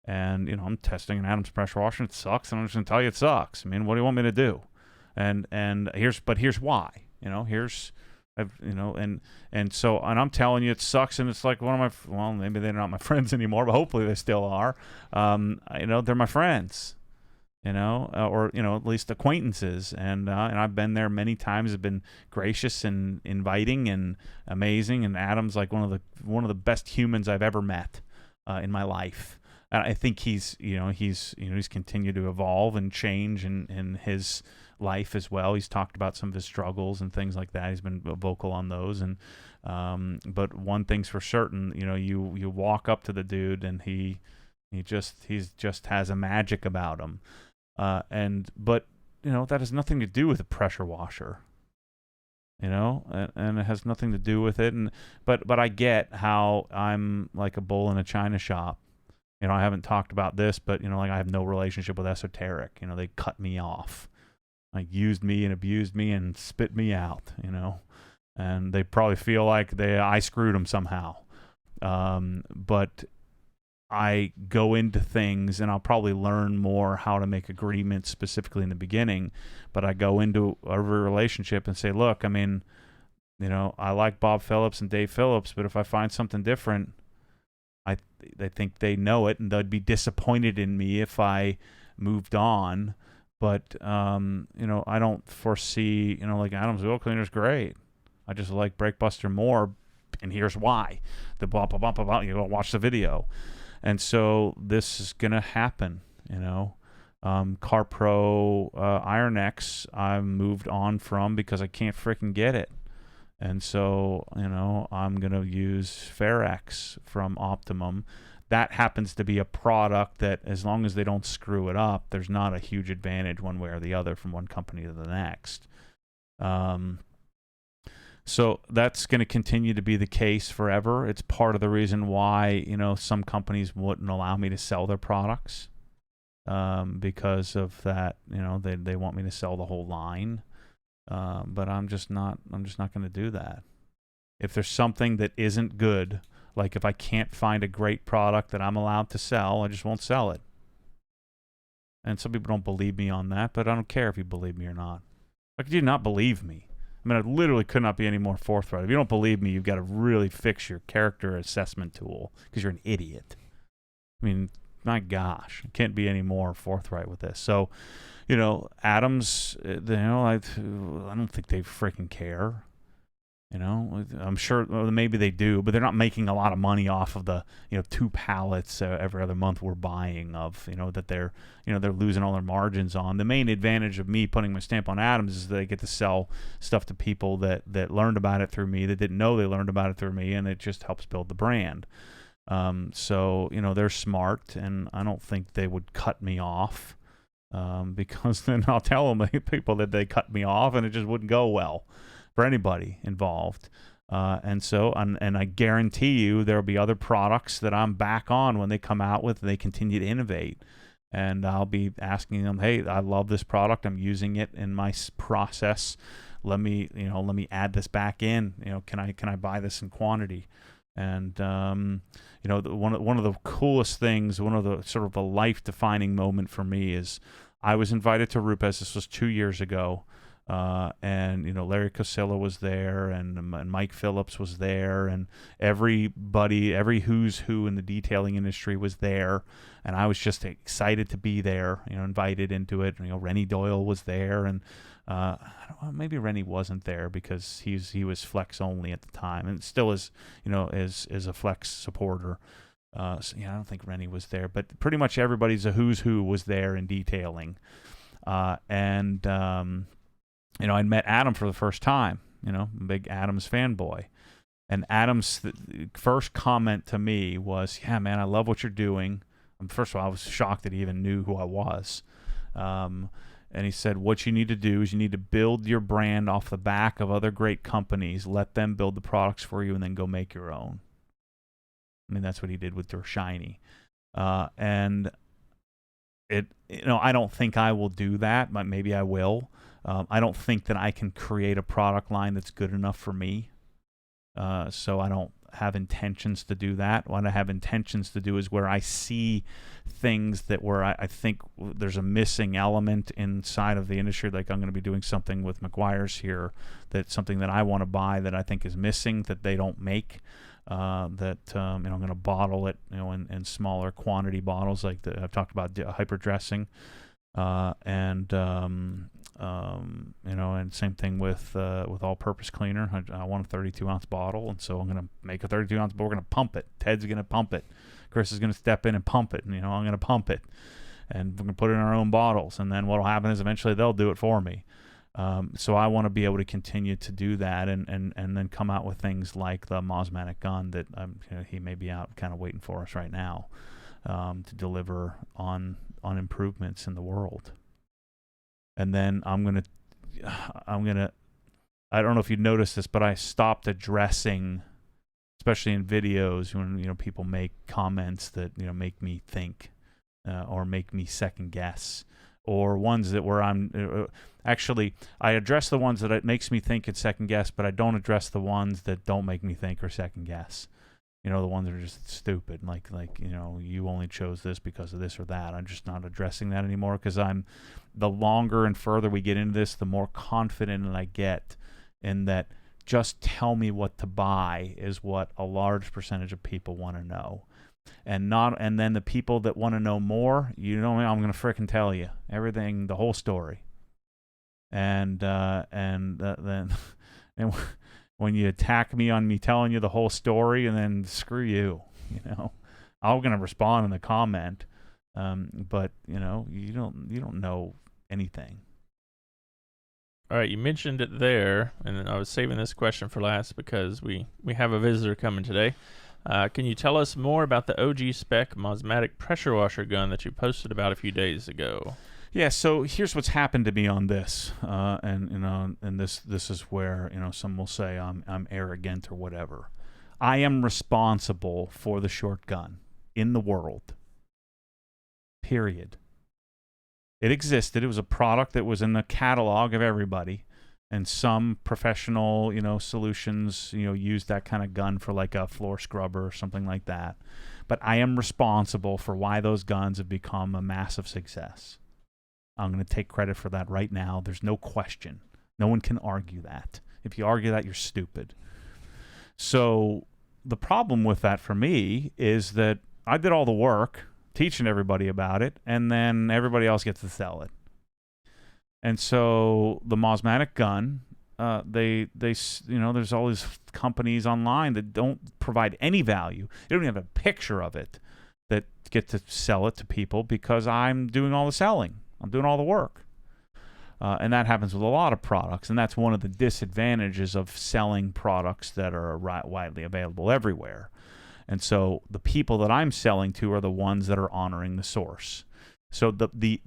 And, you know, I'm testing an Adams pressure washer. And it sucks. And I'm just going to tell you it sucks. I mean, what do you want me to do? And here's why. You know, and I'm telling you it sucks. And it's like maybe they're not my friends anymore, but hopefully they still are. You know, they're my friends. You know, or, you know, at least acquaintances. And I've been there many times, have been gracious and inviting and amazing. And Adam's like one of the best humans I've ever met in my life. And I think he's continued to evolve and change in his life as well. He's talked about some of his struggles and things like that. He's been vocal on those. And but one thing's for certain, you know, you walk up to the dude and he just has a magic about him. But you know, that has nothing to do with a pressure washer, you know, and it has nothing to do with it. But I get how I'm like a bull in a china shop. You know, I haven't talked about this, but you know, like I have no relationship with Esoteric. You know, they cut me off, like used me and abused me and spit me out, you know, and they probably feel like I screwed them somehow. But I go into things and I'll probably learn more how to make agreements specifically in the beginning, but I go into every relationship and say, look, I mean, you know, I like Bob Phillips and Dave Phillips, but if I find something different, I think they know it and they'd be disappointed in me if I moved on. But, you know, I don't foresee, you know, like Adam's Wheel Cleaner's great. I just like Breakbuster more, and here's why. The blah, blah, blah, blah, blah, you go watch the video. And so this is going to happen, you know. CarPro Iron X I've moved on from because I can't freaking get it. And so, you know, I'm going to use FairX from Optimum. That happens to be a product that, as long as they don't screw it up, there's not a huge advantage one way or the other from one company to the next. So that's going to continue to be the case forever. It's part of the reason why, you know, some companies wouldn't allow me to sell their products because of that. You know, they want me to sell the whole line. But I'm just not going to do that. If there's something that isn't good, like if I can't find a great product that I'm allowed to sell, I just won't sell it. And some people don't believe me on that, but I don't care if you believe me or not. Like, you not believe me. I mean, I literally could not be any more forthright. If you don't believe me, you've got to really fix your character assessment tool because you're an idiot. I mean, my gosh, I can't be any more forthright with this. So, Adams, I don't think they freaking care. I'm sure maybe they do, but they're not making a lot of money off of the 2 pallets every other month we're buying of that they're losing all their margins on. The main advantage of me putting my stamp on Adams is that they get to sell stuff to people that learned about it through me, that didn't know they learned about it through me, and it just helps build the brand. So they're smart, and I don't think they would cut me off, because then I'll tell them people that they cut me off, and it just wouldn't go well for anybody involved. And I guarantee you there'll be other products that I'm back on when they come out with, and they continue to innovate. And I'll be asking them, hey, I love this product. I'm using it in my process. Let me add this back in. Can I buy this in quantity? And one of the coolest things, one of the sort of the life-defining moment for me is I was invited to Rupes. This was 2 years ago. And Larry Cosilla was there, and Mike Phillips was there, and every who's who in the detailing industry was there, and I was just excited to be there, invited into it. Rennie Doyle was there, and I don't know, maybe Rennie wasn't there because he was Flex only at the time, and still is is a Flex supporter. I don't think Rennie was there, but pretty much everybody's a who's who was there in detailing, I'd met Adam for the first time, a big Adams fanboy. And Adam's first comment to me was, yeah, man, I love what you're doing. First of all, I was shocked that he even knew who I was. And he said, what you need to do is you need to build your brand off the back of other great companies, let them build the products for you, and then go make your own. I mean, that's what he did with their Shiny. And I don't think I will do that, but maybe I will. I don't think that I can create a product line that's good enough for me. So I don't have intentions to do that. What I have intentions to do is where I see things where I think there's a missing element inside of the industry. Like I'm going to be doing something with McGuire's here, that's something that I want to buy that I think is missing, that they don't make. I'm going to bottle it, in smaller quantity bottles, like I've talked about hyper dressing. And same thing with all-purpose cleaner. I want a 32-ounce bottle, and so I'm going to make a 32-ounce, but we're going to pump it. Ted's going to pump it. Chris is going to step in and pump it, and I'm going to pump it, and we're going to put it in our own bottles. And then what will happen is eventually they'll do it for me. So I want to be able to continue to do that, and then come out with things like the Mosmatic gun that he may be out kind of waiting for us right now, to deliver on improvements in the world. And then I don't know if you noticed this, but I stopped addressing, especially in videos when people make comments that make me think, or make me second guess, or ones that where I'm actually I address the ones that it makes me think and second guess, but I don't address the ones that don't make me think or second guess. The ones that are just stupid, like you only chose this because of this or that. I'm just not addressing that anymore, because the longer and further we get into this, the more confident I get in that just tell me what to buy is what a large percentage of people want to know. And then the people that want to know more, I'm going to frickin' tell you everything, the whole story. And when you attack me on me telling you the whole story, and then screw you, I'm going to respond in the comment. But you don't know anything. All right, you mentioned it there, and I was saving this question for last because we have a visitor coming today. Can you tell us more about the OG Spec Mosmatic pressure washer gun that you posted about a few days ago? Yeah, so here's what's happened to me on this, and this is where some will say I'm arrogant or whatever. I am responsible for the short gun in the world. Period. It existed. It was a product that was in the catalog of everybody, and some professional solutions use that kind of gun for like a floor scrubber or something like that. But I am responsible for why those guns have become a massive success. I'm going to take credit for that right now. There's no question. No one can argue that. If you argue that, you're stupid. So the problem with that for me is that I did all the work. teaching everybody about it, and then everybody else gets to sell it. And so the Matic gun, they there's all these companies online that don't provide any value. They don't even have a picture of it that get to sell it to people because I'm doing all the selling. I'm doing all the work. And that happens with a lot of products, and that's one of the disadvantages of selling products that are widely available everywhere. And so the people that I'm selling to are the ones that are honoring the source. So the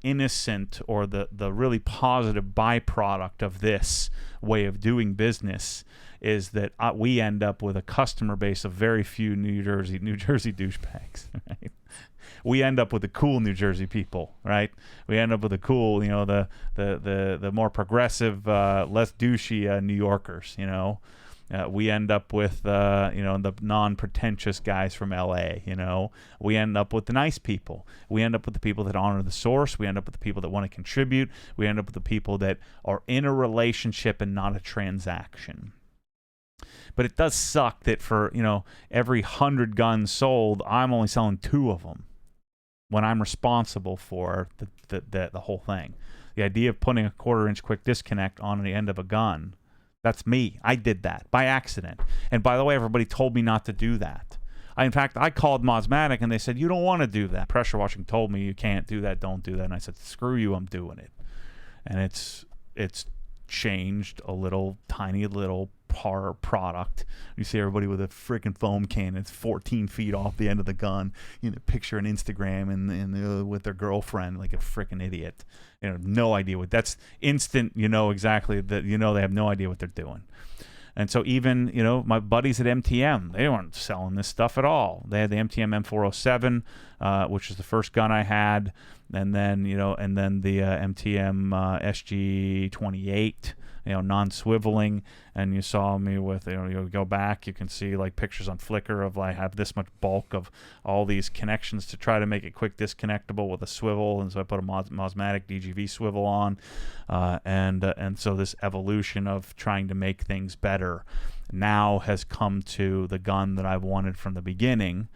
innocent or the really positive byproduct of this way of doing business is that we end up with a customer base of very few New Jersey douchebags. Right? We end up with the cool New Jersey people, right? We end up with the cool, the more progressive, less douchey New Yorkers, we end up with, the non-pretentious guys from L.A., We end up with the nice people. We end up with the people that honor the source. We end up with the people that want to contribute. We end up with the people that are in a relationship and not a transaction. But it does suck that for, every 100 guns sold, I'm only selling 2 of them when I'm responsible for the whole thing. The idea of putting a 1/4-inch quick disconnect on the end of a gun, that's me. I did that by accident. And by the way, everybody told me not to do that. In fact, I called Matic and they said, you don't want to do that. Pressure washing told me you can't do that, don't do that. And I said, screw you, I'm doing it. And it's changed a tiny little product. You see everybody with a freaking foam can. It's 14 feet off the end of the gun. Picture an Instagram and with their girlfriend like a freaking idiot. No idea what that's instant. Exactly that. They have no idea what they're doing. And so even my buddies at MTM, they weren't selling this stuff at all. They had the MTM M407, which is the first gun I had, and then the MTM SG28. Non-swiveling, and you saw me with, you go back, you can see like pictures on Flickr of I have this much bulk of all these connections to try to make it quick disconnectable with a swivel, and so I put a Matic DGV swivel on, and so this evolution of trying to make things better now has come to the gun that I've wanted from the beginning,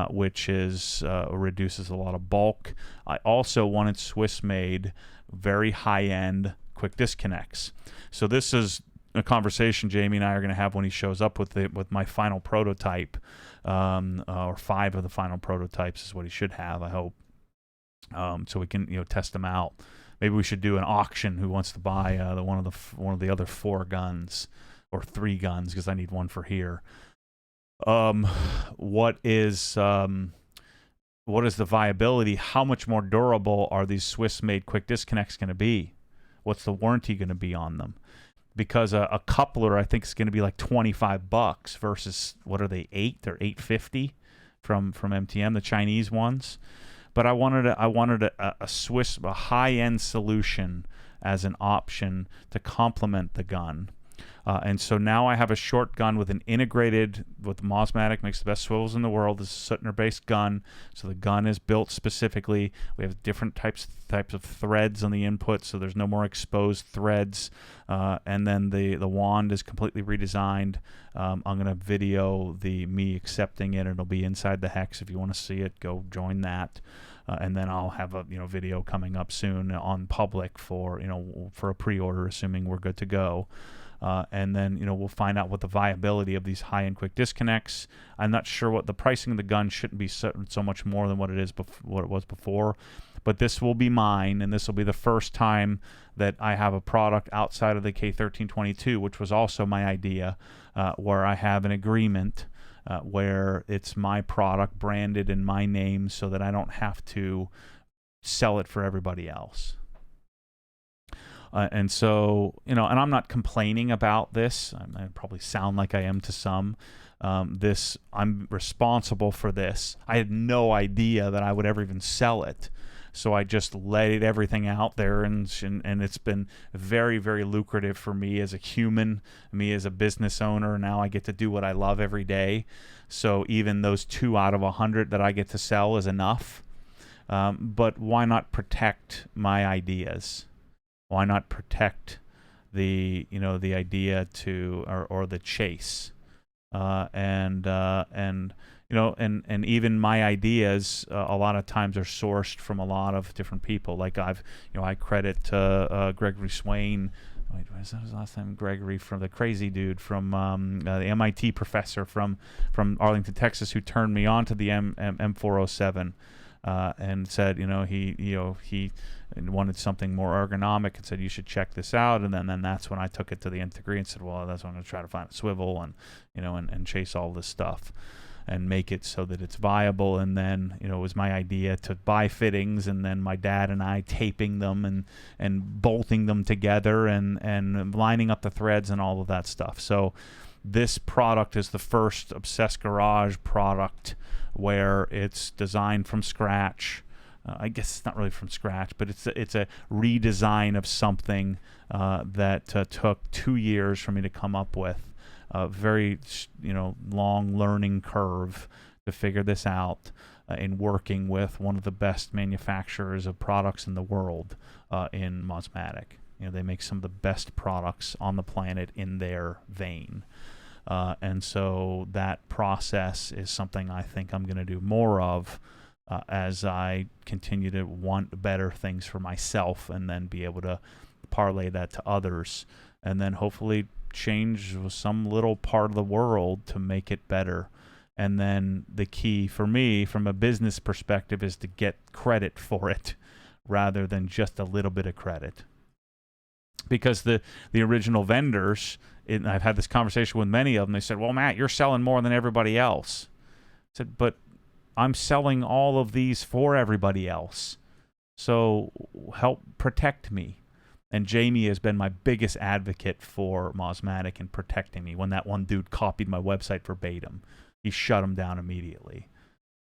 which is reduces a lot of bulk. I also wanted Swiss-made, very high-end quick disconnects. So this is a conversation Jamie and I are going to have when he shows up with my final prototype, or 5 of the final prototypes is what he should have, I hope. So we can test them out. Maybe we should do an auction. Who wants to buy one of the other 4 guns or 3 guns, because I need one for here. What is the viability? How much more durable are these Swiss-made quick disconnects going to be? What's the warranty going to be on them? Because a coupler, I think, is going to be like $25 versus, what are they, $8 or $8.50 from MTM, the Chinese ones. But I wanted a high-end solution as an option to complement the gun. And so now I have a short gun with an integrated, with Matic makes the best swivels in the world. This is a Suttner-based gun, so the gun is built specifically. We have different types of threads on the input, so there's no more exposed threads. And then the wand is completely redesigned. I'm going to video me accepting it, and it'll be inside the hex. If you want to see it, go join that. And then I'll have a video coming up soon on public for a pre-order, assuming we're good to go. And then we'll find out what the viability of these high-end quick disconnects. I'm not sure what the pricing of the gun shouldn't be so much more than what it was before, but this will be mine, and this will be the first time that I have a product outside of the K1322, which was also my idea, where I have an agreement where it's my product branded in my name, so that I don't have to sell it for everybody else. And so, and I'm not complaining about this. I probably sound like I am to some. I'm responsible for this. I had no idea that I would ever even sell it. So I just laid everything out there, and it's been very, very lucrative for me as a human, me as a business owner. Now I get to do what I love every day. So even those 2 out of 100 that I get to sell is enough. But why not protect my ideas? Why not protect the idea or the chase? And and even my ideas a lot of times are sourced from a lot of different people. Like I credit Gregory Swain. Wait, what was that his last name? Gregory, from the crazy dude from the MIT professor from Arlington, Texas, who turned me on to the M407 and said, he wanted something more ergonomic and said you should check this out. And then that's when I took it to the nth degree and said, well, that's when I'm going to try to find a swivel and and chase all this stuff and make it so that it's viable. And then, it was my idea to buy fittings, and then my dad and I taping them and bolting them together and lining up the threads and all of that stuff. So this product is the first Obsessed Garage product where it's designed from scratch. I guess it's not really from scratch, but it's a redesign of something that took 2 years for me to come up with. A very long learning curve to figure this out in working with one of the best manufacturers of products in the world in Matic. They make some of the best products on the planet in their vein. And so that process is something I think I'm going to do more of as I continue to want better things for myself, and then be able to parlay that to others, and then hopefully change some little part of the world to make it better. And then the key for me from a business perspective is to get credit for it rather than just a little bit of credit. Because the original vendors, I've had this conversation with many of them, they said, well, Matt, you're selling more than everybody else. I said, but I'm selling all of these for everybody else. So help protect me. And Jamie has been my biggest advocate for Matic and protecting me. When that one dude copied my website verbatim, he shut him down immediately,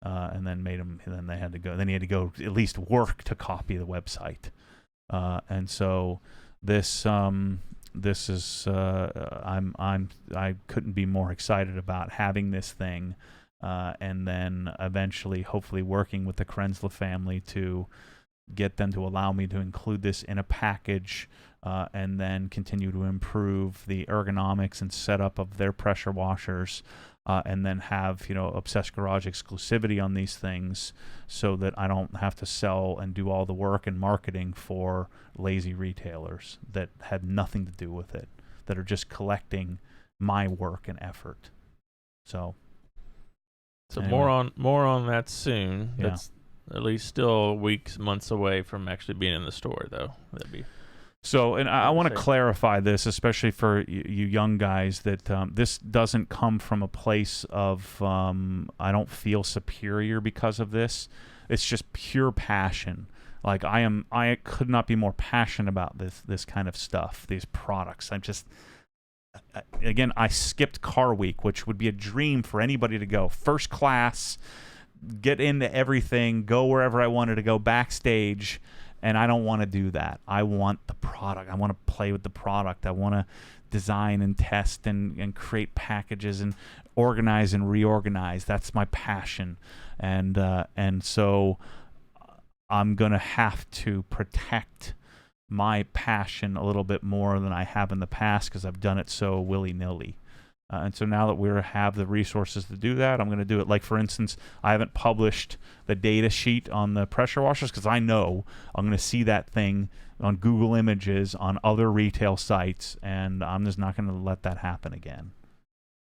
and then made him. And then they had to go. Then he had to go at least work to copy the website. And so this is I couldn't be more excited about having this thing, and then eventually, hopefully, working with the Krensla family to get them to allow me to include this in a package, and then continue to improve the ergonomics and setup of their pressure washers, and then have Obsessed Garage exclusivity on these things, so that I don't have to sell and do all the work and marketing for lazy retailers that had nothing to do with it, that are just collecting my work and effort. So anyway. more on that soon. Yeah. That's at least still weeks, months away from actually being in the store, though. That'd be so. And I want to clarify this, especially for you young guys, that this doesn't come from a place of I don't feel superior because of this. It's just pure passion. Like I could not be more passionate about this kind of stuff, these products. I skipped Car Week, which would be a dream for anybody to go first class, get into everything, go wherever I wanted to go backstage, and I don't want to do that. I want the product. I want to play with the product. I want to design and test and create packages and organize and reorganize. That's my passion, and so I'm gonna have to protect my passion a little bit more than I have in the past, because I've done it so willy-nilly. And so now that we have the resources to do that, I'm going to do it. Like, for instance, I haven't published the data sheet on the pressure washers because I know I'm going to see that thing on Google Images on other retail sites, and I'm just not going to let that happen again.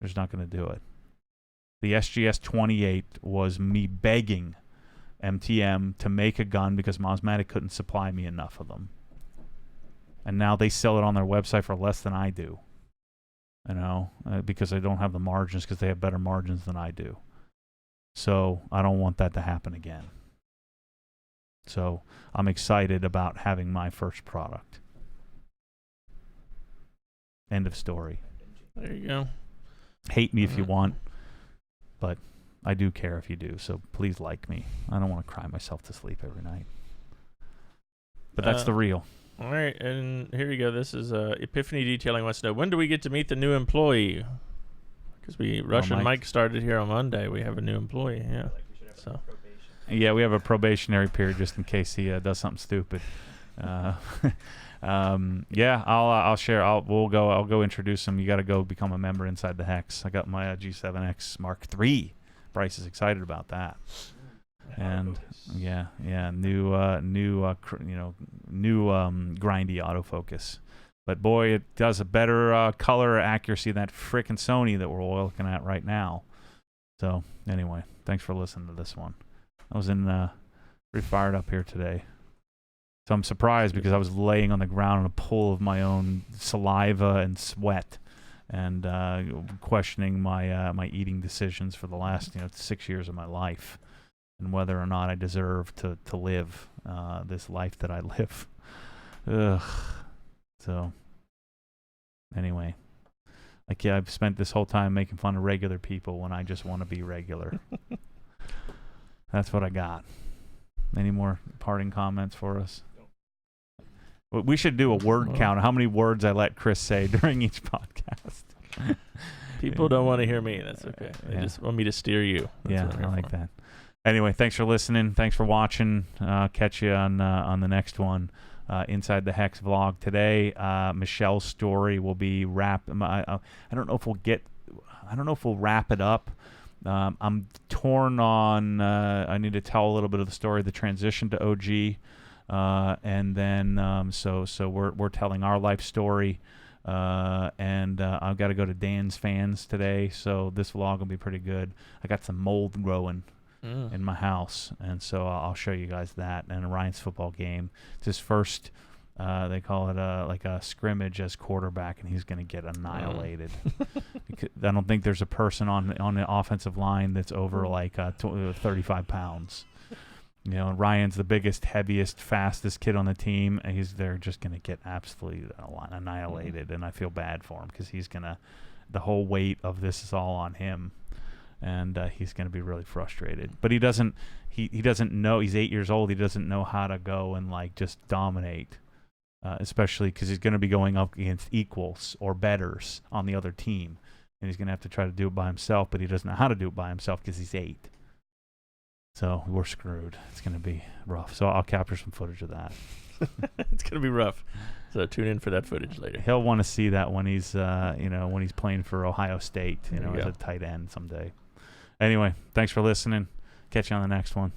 I'm just not going to do it. The SGS 28 was me begging MTM to make a gun because Matic couldn't supply me enough of them. And now they sell it on their website for less than I do. Because I don't have the margins, because they have better margins than I do. So I don't want that to happen again. So I'm excited about having my first product. End of story. There you go. Hate me if you want, but I do care if you do. So please like me. I don't want to cry myself to sleep every night. But that's the real. All right, and here you go. This is Epiphany Detailing wants to know, when do we get to meet the new employee? Because Russian Mike started here on Monday. We have a new employee, yeah. So. Yeah, we have a probationary period just in case he does something stupid. Yeah, I'll share. I'll go introduce him. You got to go become a member inside the Hex. I got my G7X Mark III Bryce is excited about that. And Autofocus. new grindy autofocus. But boy, it does a better color accuracy than that frickin' Sony that we're all looking at right now. So anyway, thanks for listening to this one. I was pretty fired up here today. So I'm surprised because I was laying on the ground in a pool of my own saliva and sweat, and questioning my eating decisions for the last 6 years of my life, and whether or not I deserve to live this life that I live. Ugh. So anyway, I've spent this whole time making fun of regular people when I just want to be regular. That's what I got. Any more parting comments for us? We should do a word count. How many words I let Chris say during each podcast. People don't want to hear me. That's okay. They just want me to steer you. That's I like that. Anyway, thanks for listening. Thanks for watching. Catch you on the next one. Inside the Hex vlog today. Michelle's story will be wrapped. I don't know if we'll wrap it up. I'm torn on. I need to tell a little bit of the story, the transition to OG. And then so we're telling our life story, and I've got to go to Dan's fans today, so this vlog will be pretty good. I got some mold growing in my house, and so I'll show you guys that. And Ryan's football game, it's his first, they call it like a scrimmage as quarterback, and he's going to get annihilated. I don't think there's a person on the offensive line that's over like 35 pounds. And Ryan's the biggest, heaviest, fastest kid on the team, and they're just going to get absolutely annihilated, and I feel bad for him because the whole weight of this is all on him, and he's going to be really frustrated. But he doesn't know. He's 8 years old. He doesn't know how to go and just dominate, especially because he's going to be going up against equals or betters on the other team, and he's going to have to try to do it by himself, but he doesn't know how to do it by himself because he's 8. So we're screwed. It's going to be rough. So I'll capture some footage of that. It's going to be rough. So tune in for that footage later. He'll want to see that when he's, when he's playing for Ohio State, as a tight end someday. Anyway, thanks for listening. Catch you on the next one.